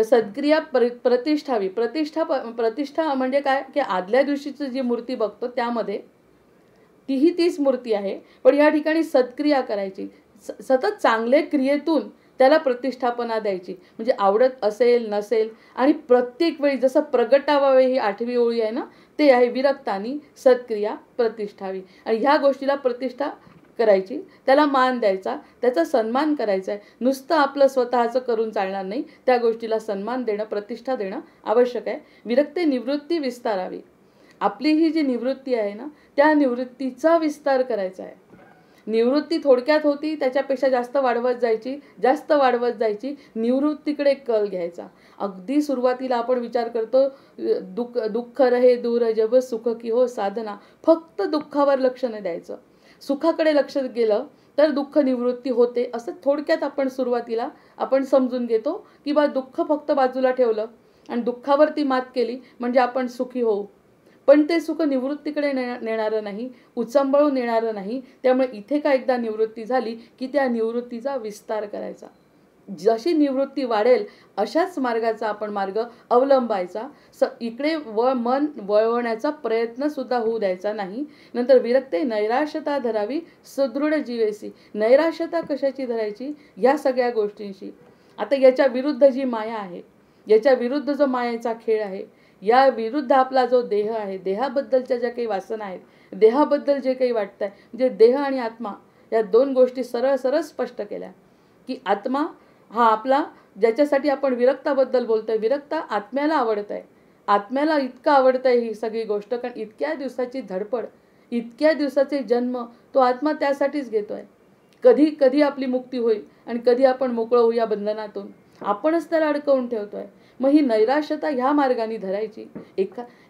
Speaker 1: सद्क्रिया प्रतिष्ठावी. प्रतिष्ठा म्हणजे काय की आदल्या दिवशीची जी मूर्ती बघतो त्यामध्ये तीच मूर्ती आहे, पण या ठिकाणी सत्क्रिया करायची. सतत चांगले क्रियेतून त्याला प्रतिष्ठापना द्यायची. म्हणजे आवडत असेल नसेल आणि प्रत्येक वेळी जसं प्रगटावावे ही 8वी ओळी आहे ना, ते आहे विरक्तानी सत्क्रिया प्रतिष्ठावी. आणि ह्या गोष्टीला प्रतिष्ठा करायची, त्याला मान द्यायचा, त्याचा सन्मान करायचा आहे. नुसतं आपलं स्वतःचं करून चालणार नाही, त्या गोष्टीला सन्मान देणं, प्रतिष्ठा देणं आवश्यक आहे. विरक्ती निवृत्ती विस्तारावी. आपली ही जी निवृत्ती आहे ना, त्या निवृत्तीचा विस्तार करायचा आहे. निवृत्ती थोडक्यात होती, त्याच्यापेक्षा जास्त वाढवत जायची. निवृत्तीकडे कल घ्यायचा. अगदी सुरुवातीला आपण विचार करतो दुःख रहे दूर जब सुख की हो साधना. फक्त दुःखावर लक्ष नाही द्यायचं, सुखाकडे लक्ष गेलं तर दुःख निवृत्ती होते. असं थोडक्यात आपण सुरुवातीला आपण समजून घेतो की बा दुःख फक्त बाजूला ठेवलं आणि दुःखावरती मात केली म्हणजे आपण सुखी होऊ. पण ते सुख निवृत्तीकडे नेणारं नाही, उचंबळून नेणारं नाही. त्यामुळे इथे का एकदा निवृत्ती झाली की त्या निवृत्तीचा विस्तार करायचा. जशी निवृत्ती वाढेल अशाच मार्गाचा आपण मार्ग अवलंबायचा. इकडे मन वळवण्याचा प्रयत्न सुद्धा होऊ द्यायचा नाही. नंतर विरक्ते नैराश्यता धरावी सुदृढ जीवेसी. नैराश्यता कशाची धरायची? या सगळ्या गोष्टींशी. आता याच्या विरुद्ध जी माया आहे, याच्या विरुद्ध जो मायेचा खेळ आहे, या विरुद्ध आपला जो देह आहे, देहाबद्दलच्या ज्या काही वासना आहेत, देहाबद्दल जे काही वाटतंय, म्हणजे देह आणि आत्मा या दोन गोष्टी सरळ सरळ स्पष्ट केल्या की आत्मा हा आपला, ज्याच्यासाठी आपण विरक्ताबद्दल बोलतोय, विरक्ता आत्म्याला आवडत आहे. आत्म्याला इतकं आवडत आहे ही सगळी गोष्ट, कारण इतक्या दिवसाची धडपड, इतक्या दिवसाचे जन्म तो आत्मा त्यासाठीच घेतोय. कधी कधी आपली मुक्ती होईल आणि कधी आपण मोकळं होऊ या बंधनातून, आपणच त्याला अडकवून ठेवतोय. मग ही नैराश्यता ह्या मार्गाने धरायची.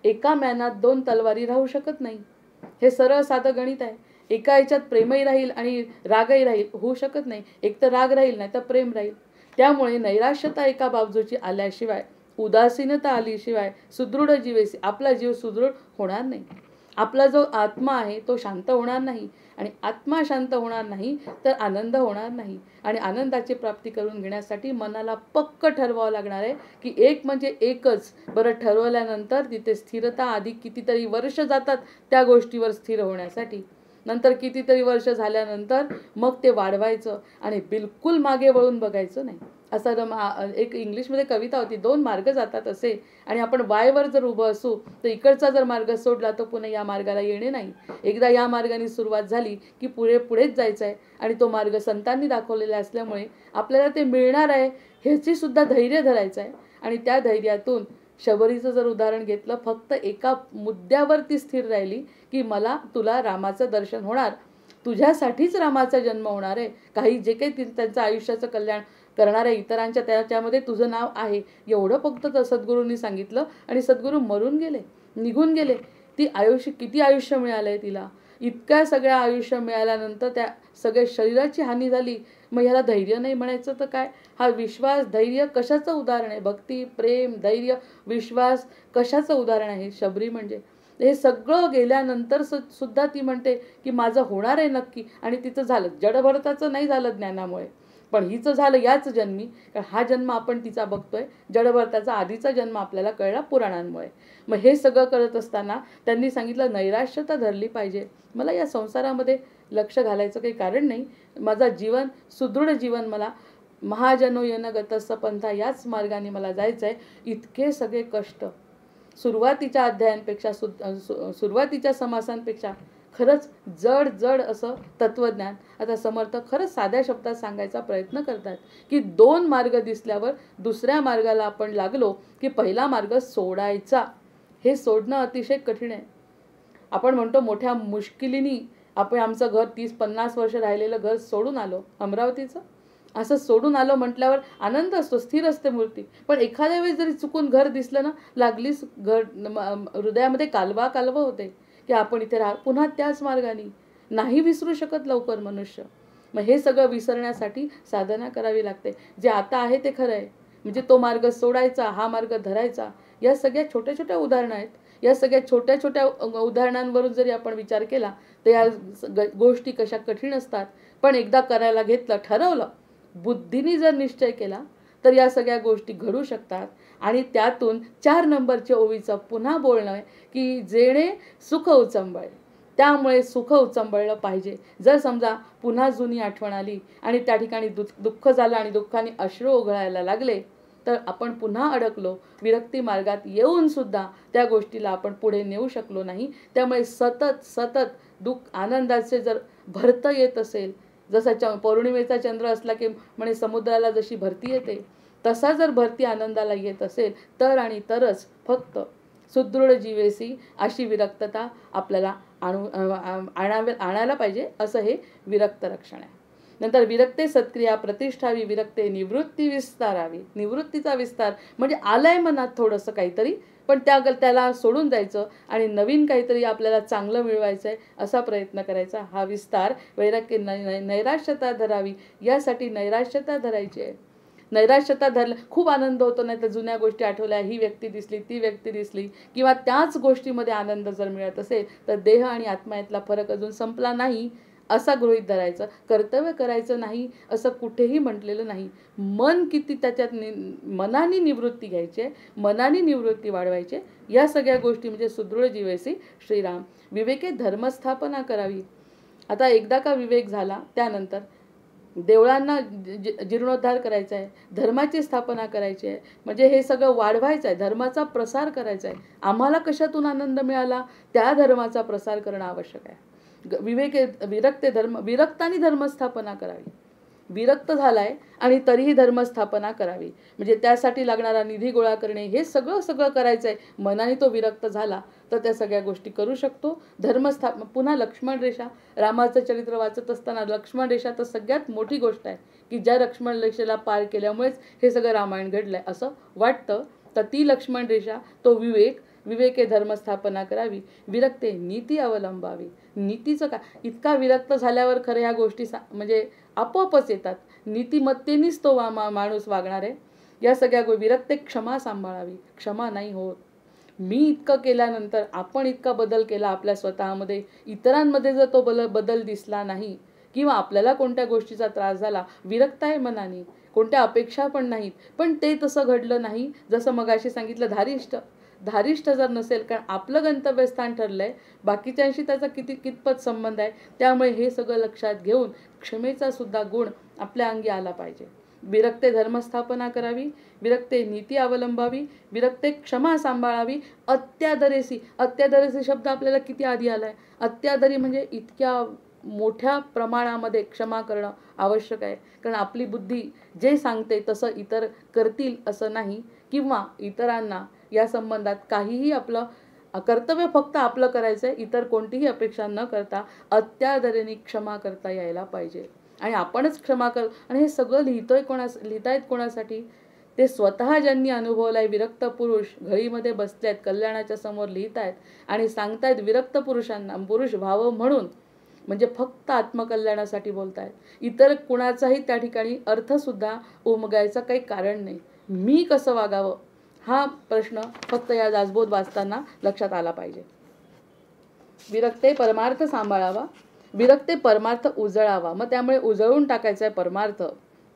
Speaker 1: एका म्यानात 2 तलवारी राहू शकत नाही. हे सरळ साधं गणित आहे. एका याच्यात प्रेमही राहील आणि रागही राहील, होऊ शकत नाही. एक तर राग राहील, नाही तर प्रेम राहील. त्यामुळे नैराश्यता एका बाजूची आल्याशिवाय, उदासीनता आल्याशिवाय सुदृढ जीवेसी, आपला जीव सुदृढ होणार नाही. आपला जो आत्मा आहे तो शांत होणार नाही आणि आत्मा शांत होणार नाही तर आनंद होणार नाही. आणि आनंदाची प्राप्ती करून घेण्यासाठी मनाला पक्क ठरवावं लागणार आहे की एक म्हणजे एकच. बरं, ठरवल्यानंतर तिथे स्थिरता, आधी कितीतरी वर्ष जातात त्या गोष्टीवर स्थिर होण्यासाठी. नंतर कितीतरी वर्ष झाल्यानंतर मग ते वाढवायचं आणि बिलकुल मागे वळून बघायचं नाही. असं एक इंग्लिशमध्ये कविता होती, 2 मार्ग जातात असे, आणि आपण वायवर जर उभं असू तर इकडचा जर मार्ग सोडला तर पुन्हा या मार्गाला येणे नाही. एकदा या मार्गाने सुरुवात झाली की पुढेच जायचं आहे आणि तो मार्ग संतांनी दाखवलेला असल्यामुळे आपल्याला ते मिळणार आहे ह्याची सुद्धा धैर्य धरायचं आहे. आणि त्या धैर्यातून शबरीचं जर उदाहरण घेतलं, फक्त एका मुद्द्यावरती स्थिर राहिली की मला तुला रामाचं दर्शन होणार, तुझ्यासाठीच रामाचा जन्म होणार आहे. काही जे काही त्यांचं आयुष्याचं कल्याण करणाऱ्या इतरांच्या त्याच्यामध्ये तुझं नाव आहे, एवढं फक्त सद्गुरूंनी सांगितलं. आणि सद्गुरू मरून गेले, निघून गेले. ती किती आयुष्य मिळालं आहे तिला. इतक्या सगळ्या आयुष्य मिळाल्यानंतर त्या सगळ्या शरीराची हानी झाली. मग ह्याला धैर्य नाही म्हणायचं तर काय? हा विश्वास, धैर्य कशाचं उदाहरण आहे? भक्ती, प्रेम, धैर्य, विश्वास कशाचं उदाहरण आहे शबरी म्हणजे? हे सगळं गेल्यानंतर सुद्धा ती म्हणते की माझं होणार आहे नक्की. आणि तिचं झालं. जडभरताचं नाही झालं ज्ञानामुळे, पण हिचं झालं याच जन्मी. कारण हा जन्म आपण तिचा बघतोय, जडभरताचा आधीचा जन्म आपल्याला कळला पुराणांमुळे. मग हे सगळं करत असताना त्यांनी सांगितलं नैराश्यता धरली पाहिजे. मला या संसारामध्ये लक्ष घालायचं काही कारण नाही. माझा जीवन, सुदृढ जीवन, मला महाजनो येन गतस्स पंथा, याच मार्गाने मला जायचं आहे. इतके सगळे कष्ट सुरुवातीच्या अध्यायांपेक्षा, सुरुवातीच्या समासांपेक्षा खरंच जड जड असं तत्वज्ञान आता समर्थ खरंच साध्या शब्दात सांगायचा प्रयत्न करतात की 2 मार्ग दिसल्यावर दुसऱ्या मार्गाला आपण लागलो की पहिला मार्ग सोडायचा. हे सोडणं अतिशय कठीण आहे. आपण म्हणतो मोठ्या मुश्किलीने आपण आमचं घर 30-50 वर्ष राहिलेलं घर सोडून आलो, अमरावतीचं. असं सोडून आलो म्हटल्यावर आनंद असतो, स्थिर असते मूर्ती. पण एखाद्या वेळेस जरी चुकून घर दिसलं ना, लागलीच घर हृदयामध्ये कालवा होते की आपण इथे पुन्हा त्याच मार्गाने नाही विसरू शकत लवकर मनुष्य. मग हे सगळं विसरण्यासाठी साधना करावी लागते. जे आता आहे ते खरं आहे, म्हणजे तो मार्ग सोडायचा, हा मार्ग धरायचा. या सगळ्या छोट्या छोट्या उदाहरणं आहेत. या सगळ्या छोट्या छोट्या उदाहरणांवरून जरी आपण विचार केला तर या गोष्टी कशा कठीण असतात. पण एकदा करायला घेतलं, ठरवलं, बुद्धीने जर निश्चय केला तर या सगळ्या गोष्टी घडू शकतात. आणि त्यातून 4 नंबरच्या ओवीचं पुन्हा बोलणं आहे की जेणे सुख उचंबळे. त्यामुळे सुख उचंबळलं पाहिजे. जर समजा पुन्हा जुनी आठवण आली आणि त्या ठिकाणी दुःख झालं आणि दुःखाने अश्रू ओघळायला लागले तर आपण पुन्हा अडकलो. विरक्ती मार्गात येऊन सुद्धा त्या गोष्टीला आपण पुढे नेऊ शकलो नाही. त्यामुळे सतत सतत दुःख आनंदाचे जर भरतं येत असेल, जसा पौर्णिमेचा चंद्र असला की म्हणे समुद्राला जशी भरती येते, तसा जर भरती आनंदाला येत असेल तर आणि तरच फक्त सुदृढ जीवेसी अशी विरक्तता आपल्याला आणायला पाहिजे. असं हे विरक्त रक्षण आहे. नंतर विरक्ते सत्क्रिया प्रतिष्ठावी, विरक्ते निवृत्ती विस्तारावी. निवृत्तीचा विस्तार म्हणजे आलंय मनात थोडंसं काहीतरी, पण त्याला सोडून द्यायचं आणि नवीन काहीतरी आपल्याला चांगलं मिळवायचं आहे असा प्रयत्न करायचा. हा विस्तार वैराग्य नैराश्यता धरावी, यासाठी नैराश्यता धरायची आहे. नैराश्यता धरलं खूप आनंद होतो, नाही तर जुन्या गोष्टी आठवल्या, ही व्यक्ती दिसली, ती व्यक्ती दिसली, किंवा त्याच गोष्टीमध्ये आनंद जर मिळत असेल तर देह आणि आत्मा यातला फरक अजून संपला नाही असा गृहीत धरायचं. कर्तव्य करायचं नाही असं कुठेही म्हटलेलं नाही. मन किती त्याच्यात मनाने निवृत्ती घ्यायची, मनाने निवृत्ती वाढवायची. या सगळ्या गोष्टी म्हणजे सुदृढ जीवेसी श्रीराम. विवेके धर्मस्थापना करावी. आता एकदा का विवेक झाला त्यानंतर देवळांना जीर्णोद्धार करायचा आहे, धर्माची स्थापना करायची आहे, म्हणजे हे सगळं वाढवायचं आहे, धर्माचा प्रसार करायचा आहे. आम्हाला कशातून आनंद मिळाला त्या धर्माचा प्रसार करणं आवश्यक आहे. विरक्तानी धर्मस्थापना करावी. विरक्त झालाय आणि तरीही धर्मस्थापना करावी, म्हणजे त्यासाठी लागणारा निधी गोळा करणे, हे सगळं करायचं आहे. मनाने तो विरक्त झाला तर त्या सगळ्या गोष्टी करू शकतो. पुन्हा लक्ष्मण रेषा, रामाचं चरित्र वाचत असताना लक्ष्मण रेषा तर सगळ्यात मोठी गोष्ट आहे की ज्या लक्ष्मण रेषेला पार केल्यामुळेच हे सगळं रामायण घडलंय असं वाटतं. तर ती लक्ष्मण रेषा, तो विवेके धर्मस्थापना करावी. विरक्ते नीती अवलंबावी. नीतीचं काय, इतका विरक्त झाल्यावर खरं ह्या गोष्टी म्हणजे आपोआपच येतात. नीतिमत्तेनेच तो माणूस वागणार आहे. या सगळ्या विरक्ते क्षमा सांभाळावी. क्षमा नाही होत. मी इतकं केल्यानंतर, आपण इतका बदल केला आपल्या स्वतःमध्ये, इतरांमध्ये जर तो बदल दिसला नाही किंवा आपल्याला कोणत्या गोष्टीचा त्रास झाला, विरक्त आहे मनाने, कोणत्या अपेक्षा पण नाहीत, पण ते तसं घडलं नाही. जसं मगाशी सांगितलं, धारिष्ठ जर नसेल, कारण आपलं गंतव्यस्थान ठरलंय, बाकीच्यांशी त्याचा कितपत संबंध आहे. त्यामुळे हे सगळं लक्षात घेऊन क्षमेचा सुद्धा गुण आपल्या अंगी आला पाहिजे. विरक्ते धर्मस्थापना करावी. विरक्ते नीती अवलंबावी. विरक्ते क्षमा सांभाळावी. अत्यादरेसी शब्द आपल्याला किती आधी आलाय. अत्यादरी म्हणजे इतक्या मोठ्या प्रमाणामध्ये क्षमा करणं आवश्यक आहे. कारण आपली बुद्धी जे सांगते तसं इतर करतील असं नाही, किंवा इतरांना या संबंधात काहीही आपलं कर्तव्य फक्त आपलं करायचं आहे, इतर कोणतीही अपेक्षा न करता अत्यादरेने क्षमा करता यायला पाहिजे. आणि आपणच क्षमा आणि हे सगळं लिहितायत कोणासाठी, ते स्वतः ज्यांनी अनुभवलाय. विरक्त पुरुष घळीमध्ये बसलेत, कल्याणाच्या समोर लिहितायत आणि सांगतायत विरक्त पुरुषांना पुरुष व्हावं म्हणून, म्हणजे फक्त आत्मकल्याणासाठी बोलतायत. इतर कुणाचाही त्या ठिकाणी अर्थसुद्धा उमगायचं काही कारण नाही. मी कसं वागावं हा प्रश्न फक्त या दासबोध वाचताना लक्षात आला पाहिजे. विरक्ते परमार्थ सांभाळावा. विरक्ते परमार्थ उजळावा. मग त्यामुळे उजळून टाकायचा आहे परमार्थ.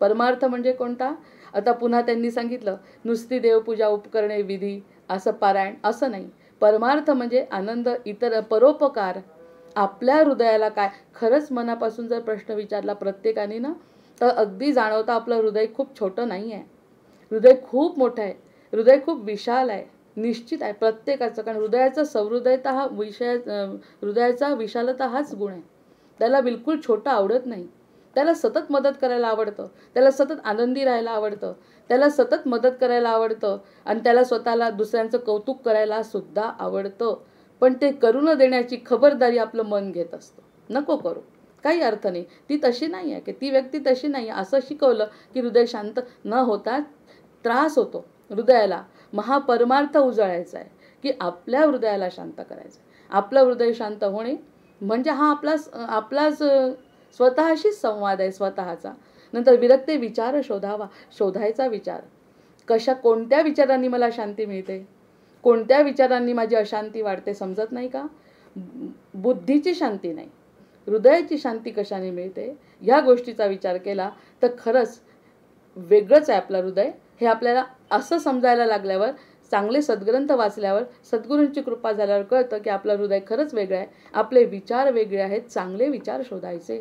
Speaker 1: परमार्थ म्हणजे कोणता? आता पुन्हा त्यांनी सांगितलं, नुसती देवपूजा, उपकरणे, विधी, असं पारायण असं नाही. परमार्थ म्हणजे आनंद, इतर परोपकार. आपल्या हृदयाला काय, खरंच मनापासून जर प्रश्न विचारला प्रत्येकाने ना, तर अगदी जाणवतं आपलं हृदय खूप छोटं नाही आहे. हृदय खूप मोठं आहे. हृदय खूप विशाल आहे. निश्चित आहे प्रत्येकाचं, कारण हृदयाचा सहृदयता हा हृदयाचा विशालता हाच गुण आहे. त्याला बिलकुल छोटं आवडत नाही. त्याला सतत मदत करायला आवडतं, त्याला सतत आनंदी राहायला आवडतं, त्याला सतत मदत करायला आवडतं आणि त्याला स्वतःला दुसऱ्यांचं कौतुक करायला सुद्धा आवडतं. पण ते करू न देण्याची खबरदारी आपलं मन घेत असतं. नको करू, काही अर्थ नाही. ती तशी नाही आहे, की ती व्यक्ती तशी नाही आहे असं शिकवलं की हृदय शांत न होता त्रास होतो. हृदयाला महापरमार्थ उजळायचा आहे की आपल्या हृदयाला शांत करायचं आहे. आपलं हृदय शांत होणे म्हणजे हा आपलाच स्वतःशीच संवाद आहे स्वतःचा. नंतर विरक्ते विचार शोधावा, शोधायचा विचार. कोणत्या विचारांनी मला शांती मिळते, कोणत्या विचारांनी माझी अशांती वाढते समजत नाही का? बुद्धीची शांती नाही, हृदयाची शांती कशाने मिळते ह्या गोष्टीचा विचार केला तर खरंच वेगळंच आहे आपलं हृदय. हे आपल्याला असं समजायला लागल्यावर, चांगले सद्ग्रंथ वाचल्यावर, सद्गुरूंची कृपा झाल्यावर कळतं की आपलं हृदय खरंच वेगळं आहे, आपले विचार वेगळे आहेत. चांगले विचार शोधायचे.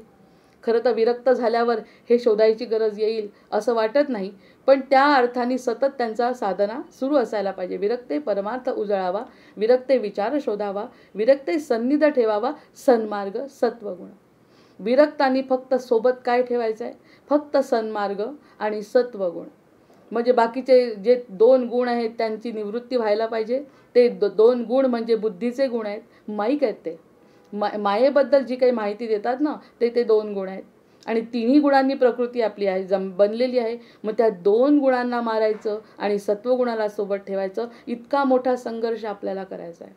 Speaker 1: खरं तर विरक्त झाल्यावर हे शोधायची गरज येईल असं वाटत नाही, पण त्या अर्थाने सतत त्यांचा साधना सुरू असायला पाहिजे. विरक्ते परमार्थ उजळावा, विरक्ते विचार शोधावा, विरक्ते सन्निध ठेवावा, सन्मार्ग सत्वगुण. विरक्तांनी फक्त सोबत काय ठेवायचं आहे? फक्त सन्मार्ग आणि सत्वगुण. म्हणजे बाकीचे जे 2 गुण आहेत त्यांची निवृत्ती व्हायला पाहिजे. ते 2 गुण म्हणजे बुद्धीचे गुण आहेत, माईक आहेत ते. मायेबद्दल जी काही माहिती देतात ना ते 2 गुण आहेत. आणि तिन्ही गुणांनी प्रकृती आपली आहे बनलेली आहे. मग त्या 2 गुणांना मारायचं आणि सत्वगुणाला सोबत ठेवायचं. इतका मोठा संघर्ष आपल्याला करायचा आहे.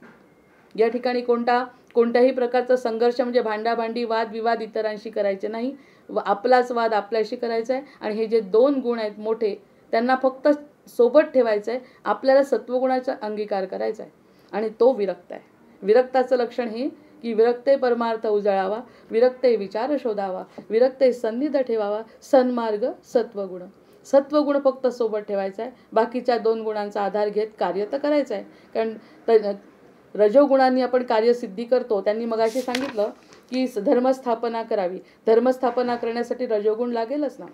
Speaker 1: या ठिकाणी कोणत्याही प्रकारचा संघर्ष म्हणजे भांडाभांडी, वादविवाद इतरांशी करायचे नाही. आपलाच वाद आपल्याशी करायचा आहे. आणि हे जे 2 गुण आहेत मोठे त्यांना फक्त सोबत ठेवायचं आहे. आपल्याला सत्वगुणाचा अंगीकार करायचा आहे आणि तो विरक्त आहे. विरक्ताचं लक्षण हे की विरक्ते परमार्थ उजळावा, विरक्ते विचार शोधावा, विरक्ते सन्निध ठेवावा, सन्मार्ग सत्वगुण. सत्वगुण फक्त सोबत ठेवायचा आहे. बाकीच्या 2 गुणांचा आधार घेत कार्य तर करायचं आहे. कारण रजोगुणांनी आपण कार्यसिद्धी करतो. त्यांनी मगाशी सांगितलं की धर्मस्थापना करावी. धर्मस्थापना करण्यासाठी रजोगुण लागेलच ना,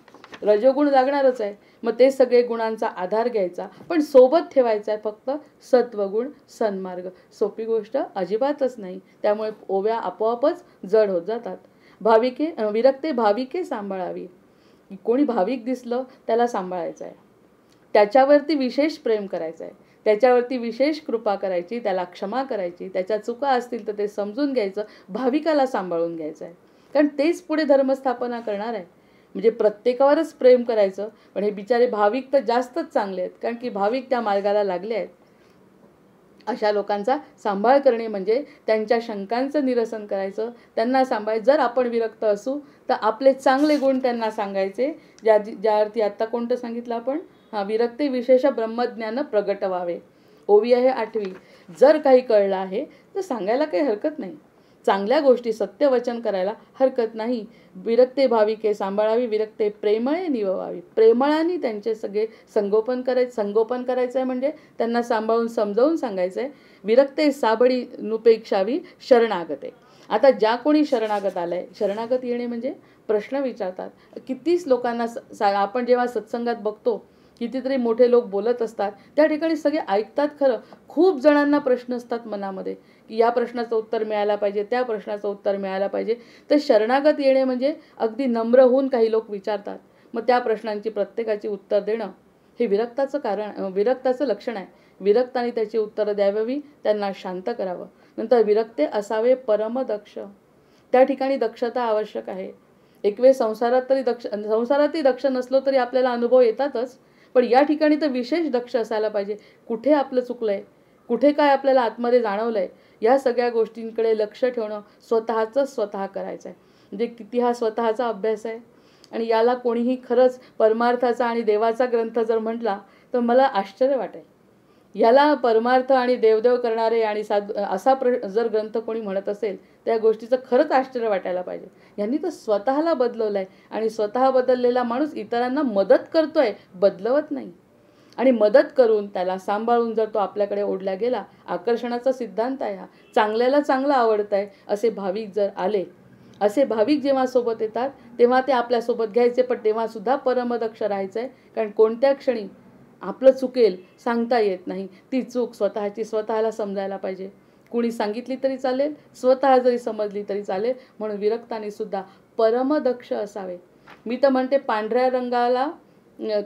Speaker 1: रजोगुण लागणारच आहे. मग ते सगळे गुणांचा आधार घ्यायचा, पण सोबत ठेवायचा आहे फक्त सत्वगुण, सन्मार्ग. सोपी गोष्ट अजिबातच नाही. त्यामुळे ओव्या आपोआपच जड होत जातात. विरक्ते भाविके सांभाळावी. कोणी भाविक दिसलं त्याला सांभाळायचं आहे, त्याच्यावरती विशेष प्रेम करायचं आहे, त्याच्यावरती विशेष कृपा करायची, त्याला क्षमा करायची, त्याच्या चुका असतील तर ते समजून घ्यायचं, भाविकाला सांभाळून घ्यायचं आहे. कारण तेच पुढे धर्मस्थापना करणार आहे. म्हणजे प्रत्येकावरच प्रेम करायचं. पण हे बिचारे भाविक तर जास्तच चांगले आहेत, कारण की भाविक त्या मार्गाला लागले आहेत. अशा लोकांचा सांभाळ करणे म्हणजे त्यांच्या शंकांचं निरसन करायचं, त्यांना सांभाळायचं. जर आपण विरक्त असू तर आपले चांगले गुण त्यांना सांगायचे. ज्या अर्थी आत्ता कोणतं सांगितलं आपण? विरक्ती विशेष ब्रह्मज्ञान प्रगट व्हावे. ओवी आहे 8वी. जर काही कळलं आहे तर सांगायला काही हरकत नाही. चांगल्या गोष्टी सत्यवचन करायला हरकत नाही. विरक्ते भाविके सांभाळावी, विरक्ते प्रेमळे निववावी. प्रेमळाने त्यांचे सगळे संगोपन करायचं आहे, म्हणजे त्यांना सांभाळून समजावून सांगायचं आहे. विरक्ते साबळी नुपेक्षावी शरणागते. आता ज्या कोणी शरणागत आलाय, शरणागत येणे म्हणजे प्रश्न विचारतात. कितीच लोकांना आपण जेव्हा सत्संगात बघतो कितीतरी मोठे लोक बोलत असतात, त्या ठिकाणी सगळे ऐकतात खरं. खूप जणांना प्रश्न असतात मनामध्ये की या प्रश्नाचं उत्तर मिळायला पाहिजे, त्या प्रश्नाचं उत्तर मिळायला पाहिजे. तर शरणागत येणे म्हणजे अगदी नम्र होऊन काही लोक विचारतात, मग त्या प्रश्नांची प्रत्येकाची उत्तर देणं हे विरक्ताचं लक्षण आहे. विरक्ताने त्याची उत्तरं द्यावी, त्यांना शांत करावं. नंतर विरक्ते असावे परमदक्ष. त्या ठिकाणी दक्षता आवश्यक आहे. एक वेळ संसारातही दक्ष नसलो तरी आपल्याला अनुभव येतातच, पण या ठिकाणी तर विशेष दक्ष असायला पाहिजे. कुठे आपलं चुकलंय, कुठे काय आपल्याला आतमध्ये जाणवलंय, या सगळ्या गोष्टींकडे लक्ष ठेवणं स्वतः करायचं आहे. म्हणजे किती हा स्वतःचा अभ्यास आहे. आणि याला कोणीही खरंच परमार्थाचा आणि देवाचा ग्रंथ जर म्हटला तर मला आश्चर्य वाटेल. याला परमार्थ आणि देवदेव करणारे आणि जर ग्रंथ कोणी म्हणत असेल त्या गोष्टीचं खरंच आश्चर्य वाटायला पाहिजे. यांनी तर स्वतःला बदलवलं आहे आणि स्वतः बदललेला माणूस इतरांना मदत करतोय, बदलवत नाही. आणि मदत करून त्याला सांभाळून जर तो आपल्याकडे ओढला गेला, आकर्षणाचा सिद्धांत आहे हा. चांगल्याला चांगलं आवडत आहे असे भाविक जर आले, असे भाविक जेव्हा सोबत येतात तेव्हा ते आपल्यासोबत घ्यायचे, पण तेव्हा सुद्धा परमदक्ष राहायचं आहे. कारण कोणत्या क्षणी आपलं चुकेल सांगता येत नाही, ती चूक स्वतःची स्वतःला समजायला पाहिजे. कुणी सांगितली तरी चालेल, स्वतः जरी समजली तरी चालेल. म्हणून विरक्ताने सुद्धा परमदक्ष असावे. मी तर म्हणते पांढऱ्या रंगाला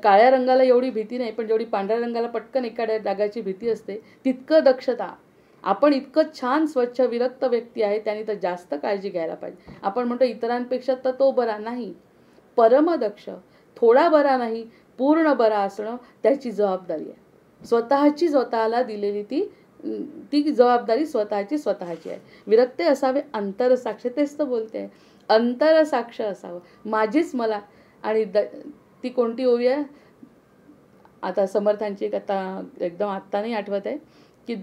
Speaker 1: काळ्या रंगाला एवढी भीती नाही, पण जेवढी पांढऱ्या रंगाला पटकन एखाद्या डागाची भीती असते तितकं दक्षता. आपण इतकं छान स्वच्छ विरक्त व्यक्ती आहे त्याने तर जास्त काळजी घ्यायला पाहिजे. आपण म्हणतो इतरांपेक्षा तर तो बरा नाही, परमदक्ष. थोडा बरा नाही, पूर्ण बरा असणं त्याची जबाबदारी आहे. स्वतःची स्वतःला दिलेली ती जबाबदारी स्वतःची आहे. विरक्ते असावे अंतरसाक्ष. तेच तर बोलते आहे, अंतरसाक्ष असावं. माझीच मला. आणि ती कोणती ओवी आहे आता समर्थांची एक, आता एकदम आत्ता नाही आठवत आहे, की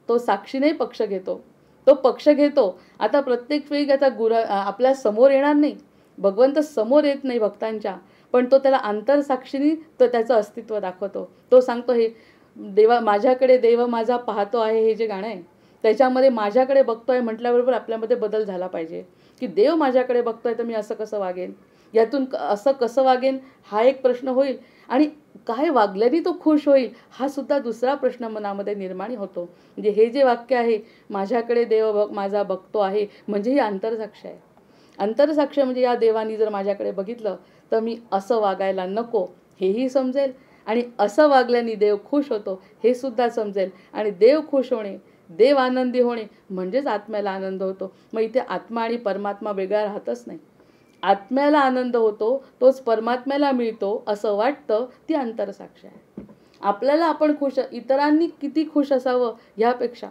Speaker 1: तो साक्षीने पक्ष घेतो, तो पक्ष घेतो. आता प्रत्येक वेळी आता आपल्या समोर येणार नाही, भगवंत समोर येत नाही भक्तांच्या, पण तो त्याला अंतरसाक्षीने तो त्याचं अस्तित्व दाखवतो. तो सांगतो हे माझ्याकडे देव माझा पाहतो आहे, हे जे गाणं आहे त्याच्यामध्ये माझ्याकडे बघतोय म्हटल्याबरोबर आपल्यामध्ये बदल झाला पाहिजे, की देव माझ्याकडे बघतोय तर मी असं कसं वागेन, यातून असं कसं वागेन हा एक प्रश्न होईल. आणि काय वागल्याने तो खुश होईल हा सुद्धा दुसरा प्रश्न मनामध्ये निर्माण होतो. म्हणजे हे जे वाक्य आहे, माझ्याकडे देव माझा बघतो आहे, म्हणजे ही अंतरसाक्ष आहे. अंतरसाक्ष म्हणजे या देवानी जर माझ्याकडे बघितलं तर मी असं वागायला नको हेही समजेल, आणि असं वागल्याने देव खुश होतो हे सुद्धा समजेल. आणि देव खुश होणे, देव आनंदी होणे म्हणजेच आत्म्याला आनंद होतो. मग इथे आत्मा आणि परमात्मा वेगळा राहतच नाही. आत्म्याला आनंद होतो तोच परमात्म्याला मिळतो असं वाटतं, ती अंतरसाक्ष आहे. आपल्याला आपण खुश, इतरांनी किती खुश असावं ह्यापेक्षा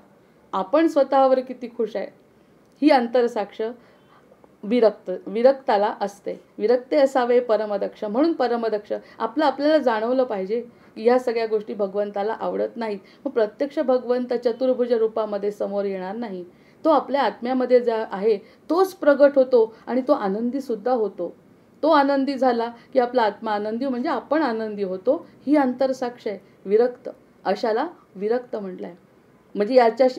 Speaker 1: आपण स्वतःवर किती खुश आहे ही अंतरसाक्ष विरक्ताला असते. विरक्ते असावे परमदक्ष. म्हणून परमदक्ष आपल्याला जाणवलं पाहिजे की ह्या सगळ्या गोष्टी भगवंताला आवडत नाहीत. मग प्रत्यक्ष भगवंत चतुर्भुज रूपामध्ये समोर येणार नाही. तो आपल्या आत्म्यामध्ये जो आहे तोच प्रगट होतो आणि तो आनंदी सुद्धा होतो. तो आनंदी झाला की आपला आत्मा आनंदी, म्हणजे आपण आनंदी होतो. ही अंतरसाक्ष आहे. विरक्त अशाला विरक्त म्हटलंय. म्हणजे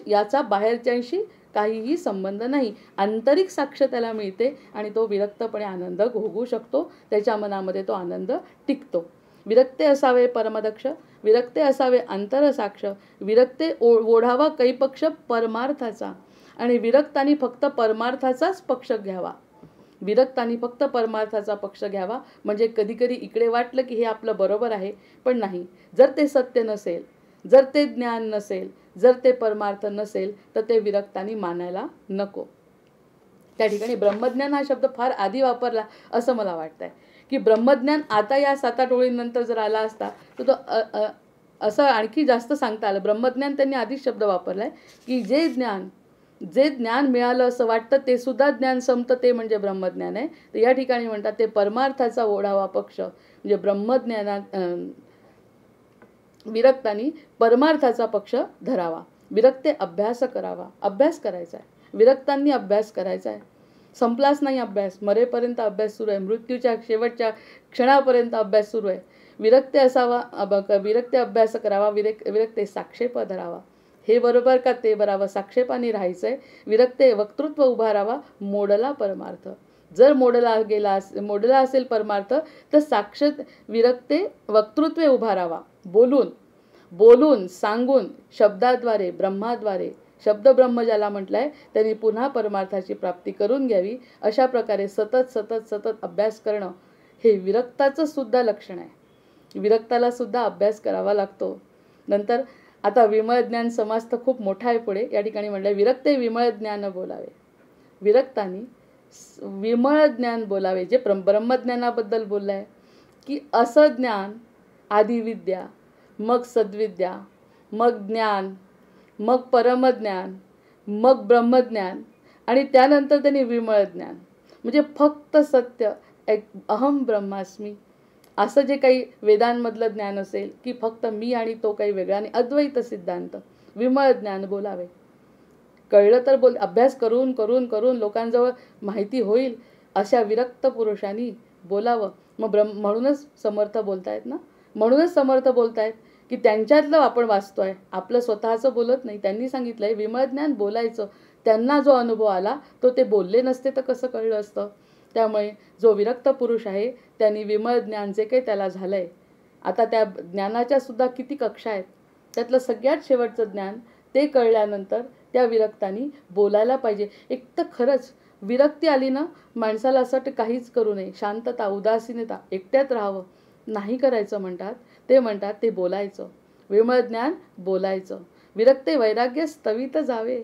Speaker 1: याचा बाहेरच्यांशी काहीही संबंध नाही. आंतरिक साक्ष त्याला मिळते आणि तो विरक्तपणे आनंद भोगू शकतो. त्याच्या मनामध्ये तो आनंद टिकतो. विरक्ते असावे परमदक्ष, विरक्ते असावे अंतरसाक्ष, विरक्ते ओढावा कैपक्ष परमार्थाचा. आणि विरक्तांनी फक्त परमार्थाचाच पक्ष घ्यावा. विरक्तांनी फक्त परमार्थाचा पक्ष घ्यावा. म्हणजे कधी कधी इकडे वाटलं की हे आपलं बरोबर आहे, पण नाही. जर ते सत्य नसेल, जर ते ज्ञान नसेल, जर ते परमार्थ नसेल तर ते विरक्तांनी मानायला नको. त्या ठिकाणी ब्रह्मज्ञान हा शब्द फार आधी वापरला असं मला वाटतंय, की ब्रह्मज्ञान आता या 7-8 ओळींनंतर जर आला असता तर तो असं आणखी जास्त सांगता आलं. ब्रह्मज्ञान त्यांनी आधीच शब्द वापरलाय, की जे ज्ञान मिळालं असं वाटतं ते सुद्धा ज्ञान संपतं, ते म्हणजे ब्रह्मज्ञान आहे. तर या ठिकाणी म्हणतात ते परमार्थाचा ओढावा पक्ष, म्हणजे ब्रह्मज्ञानात विरक्तांनी परमार्थाचा पक्ष धरावा. विरक्ते अभ्यास करावा. अभ्यास करायचा आहे. विरक्तांनी अभ्यास करायचा आहे. संपलाच नाही अभ्यास, मरेपर्यंत अभ्यास सुरू आहे. मृत्यूच्या शेवटच्या क्षणापर्यंत अभ्यास सुरू आहे. विरक्ते अभ्यास करावा. विरक्ते साक्षेप धरावा. हे बरोबर का ते बरावं, साक्षेपाने राहायचंय. विरक्ते वक्तृत्व उभारावा. मोडला परमार्थ. जर मोडला असेल परमार्थ तर साक्षात विरक्ते वक्तृत्वे उभारावा. बोलून सांगून शब्दाद्वारे ब्रह्माद्वारे, शब्द ब्रह्म ज्याला म्हटलंय त्यांनी पुन्हा परमार्थाची प्राप्ती करून घ्यावी. अशा प्रकारे सतत अभ्यास करणं हे विरक्ताचं सुद्धा लक्षण आहे. विरक्ताला सुद्धा अभ्यास करावा लागतो. नंतर आता विमळ ज्ञान समास तर खूप मोठा आहे पुढे. या ठिकाणी म्हटलंय विरक्ते विमळ ज्ञान बोलावे. विरक्तांनी विमळ ज्ञान बोलावे. जे ब्रह्मज्ञानाबद्दल बोललाय की असं ज्ञान, आधी विद्या, मग सद्विद्या, मग ज्ञान, मग परमज्ञान, मग ब्रह्मज्ञान, आणि त्यानंतर त्यांनी विमळ ज्ञान. म्हणजे फक्त सत्य, एक अहम ब्रह्मास्मी असं जे काही वेदांमधलं ज्ञान असेल, की फक्त मी आणि तो काही वेगळा नाही, अद्वैत सिद्धांत, विमळ ज्ञान बोलावे. कळलं तर अभ्यास करून लोकांजवळ माहिती होईल अशा विरक्त पुरुषांनी बोलावं. मग म्हणूनच समर्थ बोलतायत ना, म्हणूनच समर्थ बोलतायत की त्यांच्यातलं आपण वाचतोय, आपलं स्वतःचं बोलत नाही. त्यांनी सांगितलंय विमळ ज्ञान बोलायचं. त्यांना जो अनुभव आला तो ते बोलले नसते तर कसं कळलं असतं. त्यामुळे जो विरक्त पुरुष आहे त्यांनी विमळ ज्ञान जे काही त्याला झालंय आता त्या ज्ञानाच्या सुद्धा किती कक्षा आहेत. त्यातलं सगळ्यात शेवटचं ज्ञान ते कळल्यानंतर त्या विरक्तांनी बोलायला पाहिजे. एक तर खरंच विरक्ती आली ना, माणसाला असं वाटतं काहीच करू नये, शांतता, उदासीनता, एकट्यात राहावं. नाही करायचं म्हणतात. ते म्हणतात ते बोलायचं. विमळ ज्ञान बोलायचं. विरक्ते वैराग्य स्तवित जावे.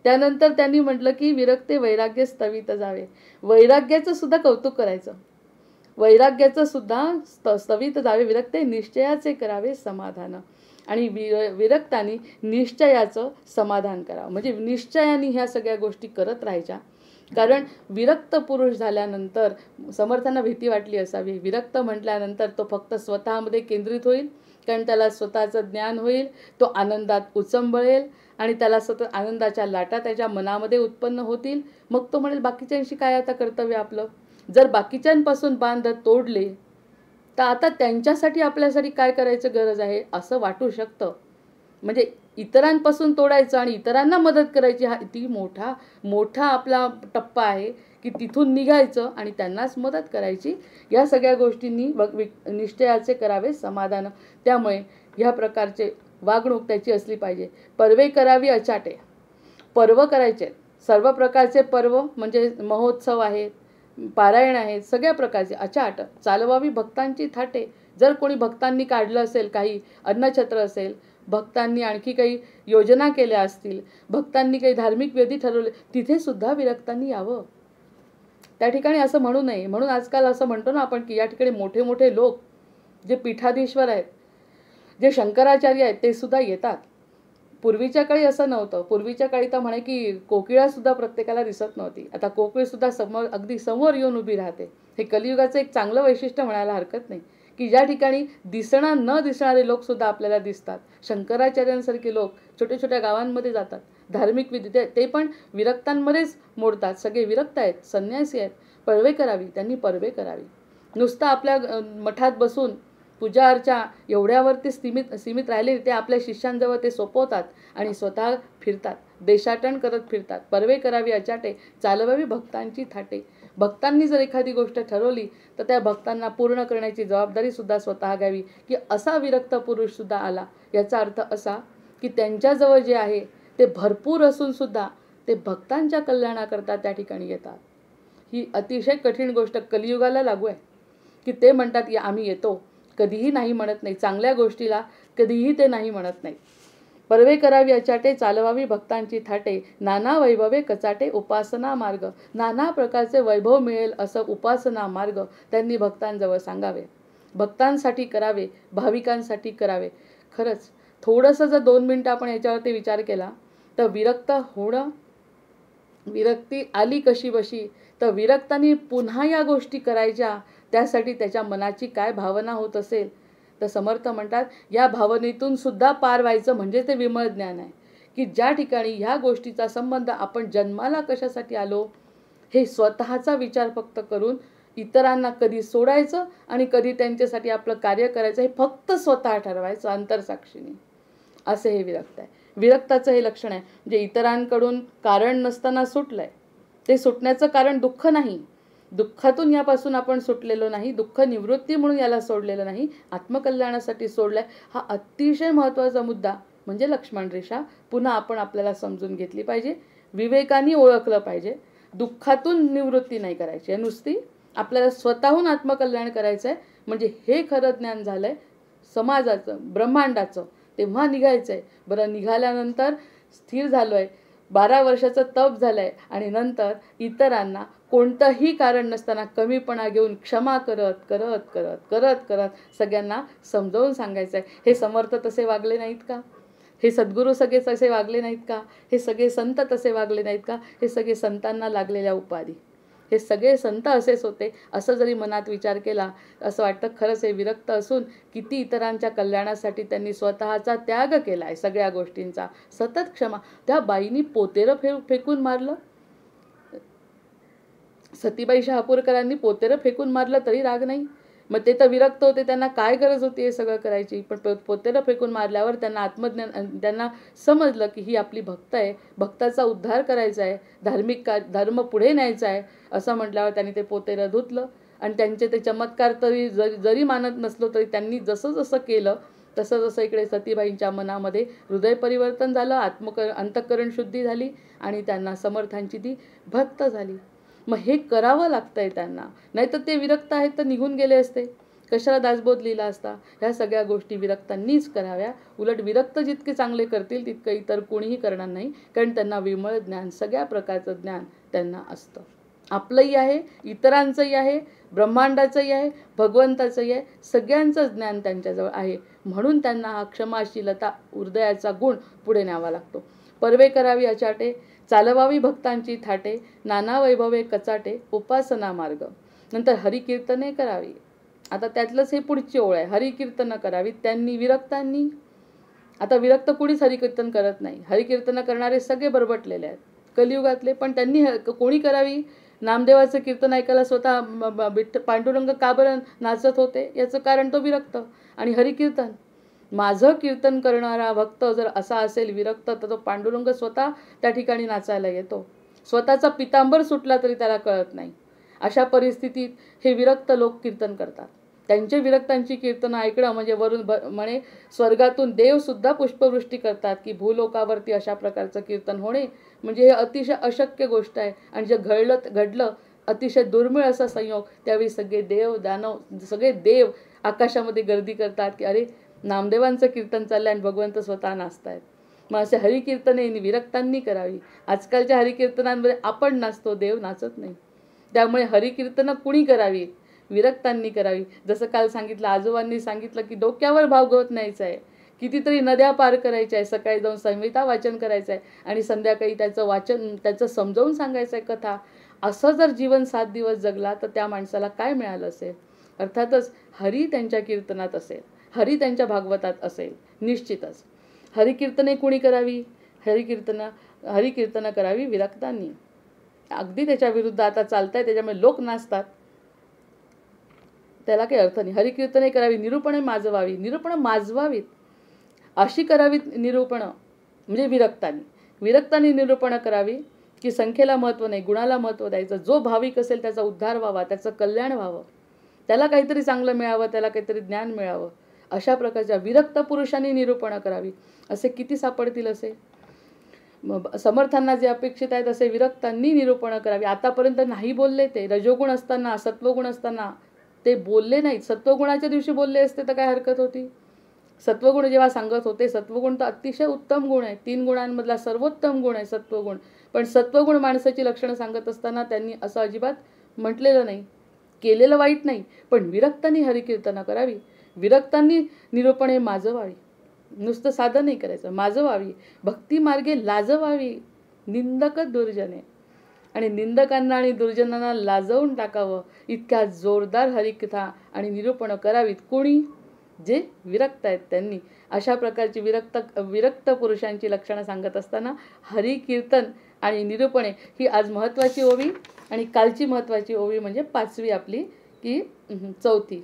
Speaker 1: त्यानंतर त्यांनी म्हटलं की विरक्ते वैराग्य स्तवित जावे. वैराग्याचं सुद्धा कौतुक करायचं. वैराग्याचं सुद्धा स्तवित जावे. विरक्ते निश्चयाचे करावे समाधान. आणि विरक्तांनी निश्चयाचं समाधान करावं. म्हणजे निश्चयाने ह्या सगळ्या गोष्टी करत राहायच्या. कारण विरक्त पुरुष झाल्यानंतर समर्थांना भीती वाटली असावी. विरक्त म्हटल्यानंतर तो फक्त स्वतःमध्ये केंद्रित होईल, कारण त्याला स्वतःचं ज्ञान होईल. तो आनंदात उचंबळेल आणि त्याला सतत आनंदाच्या लाटा त्याच्या मनामध्ये उत्पन्न होतील. मग तो म्हणेल बाकीच्यांशी काय आता कर्तव्य आपलं. जर बाकीच्यांपासून बांध तोडले तर आता त्यांच्यासाठी आपल्यासाठी काय करायचं गरज आहे असं वाटू शकतं. म्हणजे इतरांपासून तोडायचं आणि इतरांना मदत करायची, हा ती मोठा आपला टप्पा आहे की तिथून निघायचं आणि त्यांनाच मदत करायची. या सगळ्या गोष्टींनी निश्चयाचे करावे समाधान. त्यामुळे ह्या प्रकारचे वागणूक त्याची असली पाहिजे. पर्वे करावी अचाटे. पर्व करायचे, सर्व प्रकारचे पर्व म्हणजे महोत्सव आहेत, पारायण आहेत, सगळ्या प्रकारचे अचाट चालवावी भक्तांची थाटे. जर कोणी भक्तांनी काढलं असेल, काही अन्नछत्र असेल, भक्तांनी आणखी काही योजना केल्या असतील, भक्तांनी काही धार्मिक विधी ठरवले, तिथे सुद्धा विरक्तांनी यावं. त्या ठिकाणी असं म्हणू नये. म्हणून आजकाल असं म्हणतो ना आपण की या ठिकाणी मोठे मोठे लोक जे पीठाधीश्वर आहेत, जे शंकराचार्य आहेत, ते सुद्धा येतात. पूर्वीच्या काळी असं नव्हतं. पूर्वीच्या काळी तर म्हणे की कोकिळासुद्धा प्रत्येकाला दिसत नव्हती. आता कोकिळसुद्धा अगदी समोर येऊन उभी राहते. हे कलियुगाचं एक चांगलं वैशिष्ट्य म्हणायला हरकत नाही की ज्या ठिकाणी न दिसणारे लोकसुद्धा आपल्याला दिसतात. शंकराचार्यांसारखे लोक छोट्या छोट्या गावांमध्ये जातात. धार्मिक विधी ते पण विरक्तांमध्येच मोडतात. सगळे विरक्त आहेत, संन्यासी आहेत. पर्वे करावी, त्यांनी पर्वे करावी. नुसतं आपल्या मठात बसून पूजा अर्चा एवढ्यावरती सीमित राहिले. ते आपल्या शिष्यांजवळ ते सोपवतात आणि स्वतः फिरतात, देशाटन करत फिरतात. पर्वे करावी अचाटे, चालवावी भक्तांची थाटे. भक्तांनी जर एखादी गोष्ट ठरवली तर त्या भक्तांना पूर्ण करण्याची जबाबदारी सुद्धा स्वतः घ्यावी. की असा विरक्त पुरुष सुद्धा आला, याचा अर्थ असा की त्यांच्याजवळ जे आहे ते भरपूर असून सुद्धा ते भक्तांच्या कल्याणाकरता त्या ठिकाणी येतात. ही अतिशय कठीण गोष्ट कलियुगाला लागू आहे की ते म्हणतात की आम्ही येतो, कधीही नाही म्हणत नाही. चांगल्या गोष्टीला कधीही ते नाही म्हणत नाही. पर्वे करावी अचाटे, चालवावी भक्तांची थाटे. नाना वैभवे कचाटे उपासना मार्ग. नाना प्रकारचे वैभव मिळेल असं उपासना मार्ग त्यांनी भक्तांजवळ सांगावे. भक्तांसाठी करावे, भाविकांसाठी करावे. खरंच थोडंसं जर 2 मिनिटं आपण याच्यावरती विचार केला तर विरक्त होणं, विरक्ती आली कशी बशी, तर विरक्तांनी पुन्हा या गोष्टी करायच्या, त्यासाठी त्याच्या मनाची काय भावना होत असेल. तर समर्थ म्हणतात या भावनेतून सुद्धा पार व्हायचं म्हणजे ते विमळ ज्ञान आहे. की ज्या ठिकाणी ह्या गोष्टीचा संबंध आपण जन्माला कशासाठी आलो हे स्वतःचा विचार फक्त करून इतरांना कधी सोडायचं आणि कधी त्यांच्यासाठी आपलं कार्य करायचं हे फक्त स्वतः ठरवायचं अंतरसाक्षीने. असे हे विरक्त आहे. विरक्ताचं हे लक्षण आहे. म्हणजे इतरांकडून कारण नसताना सुटलंय. ते सुटण्याचं कारण दुःख नाही. दुःखातून यापासून आपण सुटलेलो नाही. दुःख निवृत्ती म्हणून याला सोडलेलं नाही. आत्मकल्याणासाठी सोडलंय. हा अतिशय महत्त्वाचा मुद्दा म्हणजे लक्ष्मण रेषा पुन्हा आपण आपल्याला समजून घेतली पाहिजे. विवेकाने ओळखलं पाहिजे. दुःखातून निवृत्ती नाही करायची आहे, नुसती आपल्याला स्वतःहून आत्मकल्याण करायचं आहे. म्हणजे हे खरं ज्ञान झालंय समाजाचं, ब्रह्मांडाचं. तेव्हा निघायचं आहे. बरं, निघाल्यानंतर स्थिर झालो आहे, 12 वर्षाचं तप झालं आहे आणि नंतर इतरांना कोणतंही कारण नसताना कमीपणा घेऊन क्षमा करत करत करत करत करत सगळ्यांना समजावून सांगायचं आहे. हे समर्थ तसे वागले नाहीत का? हे सद्गुरू सगळे तसे वागले नाहीत का? हे सगळे संत तसे वागले नाहीत का? हे सगळे संतांना लागलेल्या उपाधी. हे सगळे संत असेच होते असं जरी मनात विचार केला असं वाटतं खरंच हे विरक्त असून किती इतरांच्या कल्याणासाठी त्यांनी स्वतःचा त्याग केला आहे. सगळ्या गोष्टींचा सतत क्षमा. त्या बाईनी पोतेरं फेकून मारलं. सतीबाई शहापूरकरांनी पोतेरं फेकून मारलं तरी राग नाही. मग ते तर विरक्त होते, त्यांना काय गरज होती हे सगळं करायची. पण पोतेरं फेकून मारल्यावर त्यांना आत्मज्ञान, त्यांना समजलं की ही आपली भक्त आहे, भक्ताचा उद्धार करायचा आहे, धर्म पुढे न्यायचा आहे. असं म्हटल्यावर त्यांनी ते पोतेरं धुतलं आणि त्यांचे ते चमत्कार तरी जरी मानत नसलो तरी त्यांनी जसं जसं केलं तसं जसं इकडे सतीबाईंच्या मनामध्ये हृदय परिवर्तन झालं, अंतःकरण शुद्धी झाली आणि त्यांना समर्थांची ती भक्त झाली. मग हे करावं लागतंय त्यांना, नाहीतर ते विरक्त आहेत तर निघून गेले असते, कशाला दासबोध लिहिला असता. ह्या सगळ्या गोष्टी विरक्तांनीच कराव्या. उलट विरक्त जितके चांगले करतील तितकं इतर कोणीही करणार नाही, कारण त्यांना विमळ ज्ञान, सगळ्या प्रकारचं ज्ञान त्यांना असतं. आपलंही आहे, इतरांचंही आहे, ब्रह्मांडाचंही आहे, भगवंताचंही आहे, सगळ्यांचं ज्ञान त्यांच्याजवळ आहे. म्हणून त्यांना हा क्षमाशीलता, हृदयाचा गुण पुढे न्यावा लागतो. पर्वे करावी अचाटे, चालवावी भक्तांची थाटे, नाना वैभवे कचाटे, उपासना मार्ग. नंतर हरिकीर्तने करावी. आता त्यातलंच हे पुढची ओळ आहे, हरिकीर्तन करावी त्यांनी, विरक्तांनी. आता विरक्त कुणीच हरिकीर्तन करत नाही, हरिकीर्तन करणारे सगळे बरबटलेले आहेत कलियुगातले. पण त्यांनी कोणी करावी? नामदेवाचं कीर्तन ऐकायला स्वतः पांडुरंग का बरं नाचत होते? याचं कारण तो विरक्त. आणि हरिकीर्तन, माझं कीर्तन करणारा भक्त जर असा असेल विरक्त, तर तो पांडुरंग स्वतः त्या ठिकाणी नाचायला येतो. स्वतःचा पितांबर सुटला तरी त्याला कळत नाही. अशा परिस्थितीत हे विरक्त लोक कीर्तन करतात. त्यांचे विरक्तांची कीर्तनं ऐकणं म्हणजे वरून म्हणे स्वर्गातून देवसुद्धा पुष्पवृष्टी करतात, की भूलोकावरती अशा प्रकारचं कीर्तन होणे म्हणजे हे अतिशय अशक्य गोष्ट आहे. आणि जे घडलं अतिशय दुर्मिळ असा संयोग. त्यावेळी सगळे देव दानव, सगळे देव आकाशामध्ये गर्दी करतात, की अरे नामदेवांचं कीर्तन चाललंय आणि भगवंत स्वतः नाचतायत. मग असे हरिकीर्तने विरक्तांनी करावी. आजकालच्या हरिकीर्तनांमध्ये आपण नाचतो, देव नाचत नाही. त्यामुळे हरिकीर्तनं कुणी करावी? विरक्तांनी करावी. जसं काल सांगितलं, आजोबांनी सांगितलं की डोक्यावर भागवत न्यायचं आहे, कितीतरी नद्या पार करायच्या आहे, सकाळी जाऊन संहिता वाचन करायचं आहे आणि संध्याकाळी त्याचं वाचन, त्याचं समजावून सांगायचं आहे कथा. असं जर जीवन 7 दिवस जगला तर त्या माणसाला काय मिळालं असेल? अर्थातच हरी त्यांच्या कीर्तनात असेल, हरी त्यांच्या भागवतात असेल, निश्चितच. हरिकीर्तने कुणी करावी? हरिकीर्तनं करावी विरक्तांनी. अगदी त्याच्या विरुद्ध आता चालतंय, त्याच्यामुळे लोक नाचतात, त्याला काही अर्थ नाही. हरिकीर्तने करावी, निरूपणे माजवावी, निरूपणं माजवावीत अशी करावीत निरूपणं, म्हणजे विरक्तांनी निरूपणं करावी, की संख्येला महत्त्व नाही, गुणाला महत्त्व द्यायचं. जो भाविक असेल त्याचा उद्धार व्हावा, त्याचं कल्याण व्हावं, त्याला काहीतरी चांगलं मिळावं, त्याला काहीतरी ज्ञान मिळावं, अशा प्रकारच्या विरक्त पुरुषांनी निरूपणं करावी. असे किती सापडतील? असे समर्थांना जे अपेक्षित आहेत असे विरक्तांनी निरूपणं करावी. आतापर्यंत नाही बोलले ते, रजोगुण असताना, सत्वगुण असताना ते बोलले नाहीत. सत्वगुणाच्या दिवशी बोलले असते तर काय हरकत होती? सत्वगुण जेव्हा सांगत होते, सत्वगुण तर अतिशय उत्तम गुण आहे, 3 गुणांमधला सर्वोत्तम गुण आहे सत्वगुण. पण सत्वगुण माणसाची लक्षणं सांगत असताना त्यांनी असं अजिबात म्हटलेलं नाही, केलेलं वाईट नाही. पण विरक्तांनी हरिकीर्तनं करावी, विरक्तांनी निरूपणे माजवावी. नुसतं साधं नाही करायचं, माजवावी, भक्तिमार्गे लाजवावी. निंदक दुर्जने, आणि निंदकांना आणि दुर्जनांना लाजवून टाकावं इतक्या जोरदार हरिकथा आणि निरूपणं करावीत. कोणी? जे विरक्त आहेत त्यांनी. अशा प्रकारची विरक्त पुरुषांची लक्षणं सांगत असताना हरिकीर्तन आणि निरूपणे ही आज महत्त्वाची ओवी. आणि कालची महत्त्वाची ओवी म्हणजे 5वी आपली, की 4थी,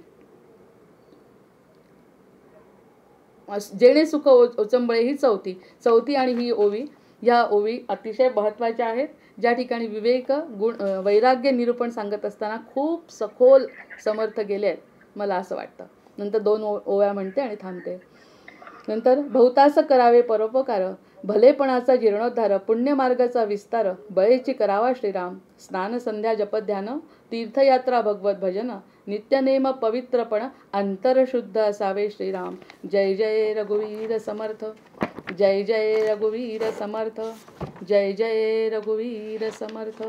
Speaker 1: जेणे सुख ओचंबळे ही 4थी आणि ही ओवी. या ओवी अतिशय महत्त्वाच्या आहेत, ज्या ठिकाणी विवेक, गुण, वैराग्य निरूपण सांगत असताना खूप सखोल समर्थ गेले आहेत, मला असं वाटतं. नंतर 2 ओव्या म्हणते आणि थांबते. नंतर बहुतास करावे परोपकार, भलेपणाचा जीर्णोद्धार, पुण्यमार्गाचा विस्तार, बळेची करावा श्रीराम, स्नान संध्या जपध्यान, तीर्थयात्रा भगवत भजन, नित्यनेम पवित्रपण, अंतरशुद्ध असावे श्रीराम. जय जय रघुवीर समर्थ, जय जय रघुवीर समर्थ, जय जय रघुवीर समर्थ.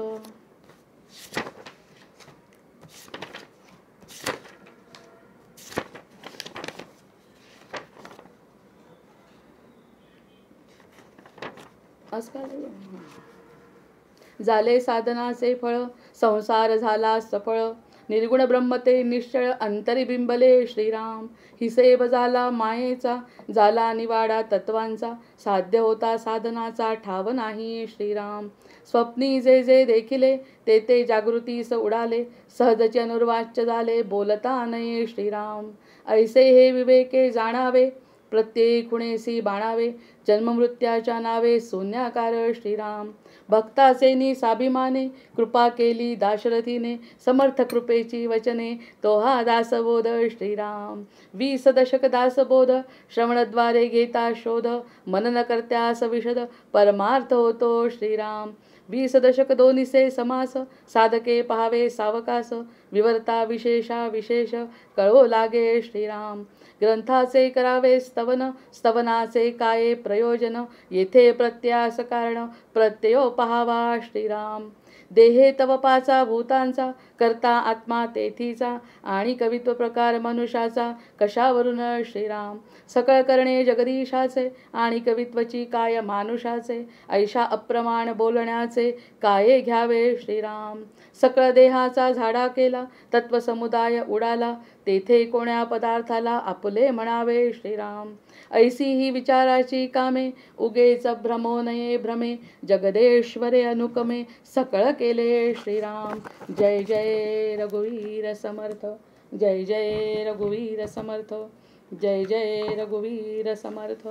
Speaker 1: झाले साधनाचे फळ, संसार झाला सफळ, निर्गुण ब्रह्मते निश्चळ, अंतरी बिंबले श्रीराम. हिसेब झाला मायेचा, झाला निवाडा तत्वांचा, साध्य होता साधनाचा, ठाव नाही श्रीराम. स्वप्नी जे जे देखिले, ते ते जागृतीस उडाले, सहजचे अनुर्वाच्य झाले, बोलता नये श्रीराम. ऐसे हे विवेके जाणावे, प्रत्येक खुणेसी बाणावे, जन्ममृत्याच्या नावे शून्याकार श्रीराम. भक्ताचे निसाभिमाने कृपा केली दाशरथीने, समर्थ कृपेची वचने तो हा दासबोध श्रीराम. 20 दशक दासबोध श्रवणद्वारे घेता शोध, मनन करत्यास विशद परमार्थ होतो श्रीराम. 20 दशक दोन्हीसे समास, साधके पहावे सावकास, विवर्ता विशेषा विशेष कळो लागे श्रीराम. ग्रंथाचे करावे स्तवन, स्तवनाचे काय प्रयोजन, येथे प्रत्यास कारण प्रत्ययो पहावा श्रीराम. देहे तव पाचा भूतांचा, करता आत्मा तेथीचा, आणि कवित्व प्रकार मनुष्याचा कशावरून श्रीराम. सकळ करणे जगदीशाचे, आणि कवित्वची काय मानुषाचे, ऐशा अप्रमाण बोलण्याचे काय घ्यावे श्रीराम. सकळ देहाचा झाडा केला, तत्वसमुदाय उडाला, तेथे कोण्या पदार्थाला आपुले म्हणावे श्रीराम. ऐसी ही विचाराची कामे, उगेच भ्रमो नये भ्रमे, जगदेश्वरे अनुकमे सकळ केले श्रीराम. जय जय रघुवीर समर्थ, जय जय रघुवीर समर्थ, जय जय रघुवीर समर्थ.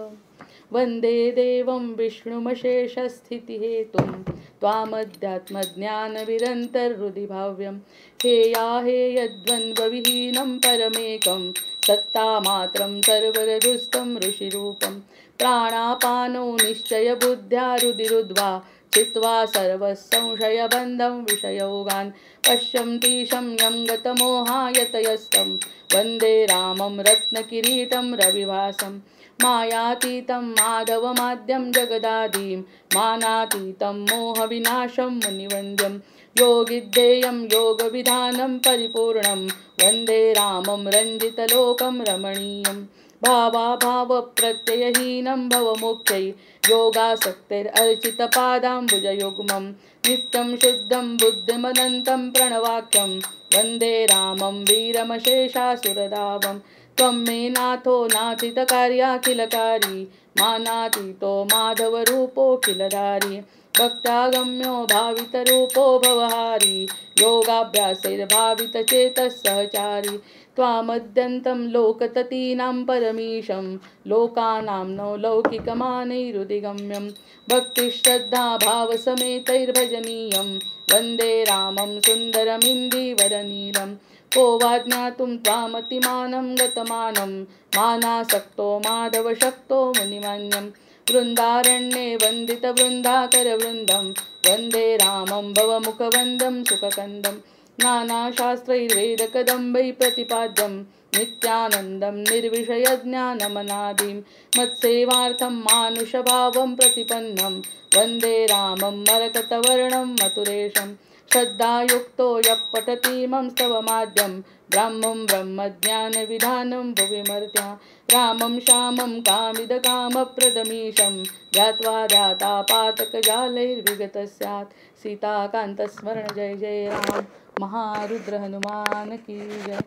Speaker 1: वंदे देवं विष्णुमशेषस्थितिहेतुं, त्वामध्यात्मज्ञानविरन्तर्हृदि भाव्यं. हेयाहेयद्वन्द्वविहीनं परमेकं, सत्तामात्रं सर्वरदुस्तं ऋषिरूपं. प्राणापानौ निश्चयबुद्ध्या हृदिरुद्ध्वा, चित्वा सर्वसंशयबन्धं विषयोगान्. पश्यन्तीशं यं गतमोहायतयस्तं, वन्दे रामं रत्नकिरीटं रविभासं. मायातीतं माधवमाद्यं जगदादिं, मानातीतं मोहविनाशं मुनिवन्द्यं. योगिद्धेयं योगविधानं परिपूर्णं, वन्दे रामं रञ्जितलोकं रमणीयं. भावाभावप्रत्ययहीनं भवमुख्यै, योगासक्तिरर्चितपादाम्बुजयुग्मं. नित्यं शुद्धं बुद्धिमनन्तं प्रणवाख्यं, वन्दे रामं वीरमशेषासुरधावं. त्वं मे नाथो नाथितकार्याखिलकारी, मानातीतो माधवरूपोऽखिलधारी. भक्तागम्यो भावितरूपो भवहारी, योगाभ्यासैर्भावितचेतः सहचारी. त्वामद्यन्तं लोकततीनां परमीशं, लोकानां नौ लौकिकमानैरुदिगम्यं. भक्तिश्रद्धाभावसमेतैर्भजनीयं, वन्दे रामं सुन्दरमिन्दिवरनीलं. को वा ज्ञातुं त्वामतिमानं गतमानं, मानासक्तो माधवशक्तो मुनिमान्यं. वृन्दारण्ये वन्दितवृन्दाकरवृन्दं, वन्दे रामं भवमुखवन्दं सुखकन्दं. नानाशास्त्रैर्वेदकदम्बै प्रतिपाद्यं, नित्यानन्दं निर्विषयज्ञानमनादिं. मत्सेवार्थं मानुषभावं प्रतिपन्नं, वन्दे रामं मरकतवर्णं मथुरेशं. श्रद्धायुक्तो यः पठतीमं स्तवमाद्यं, ब्राह्मं ब्रह्मज्ञानविधानं भुविमर्त्या. रामं श्यामं कामिदकामप्रदमीशं, ध्यात्वा ध्यातापातकजालैर्विगत स्यात्. सीताकान्तस्मरण जय जय राम, महारुद्र हनुमान की जय.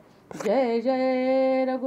Speaker 1: जय जय रघु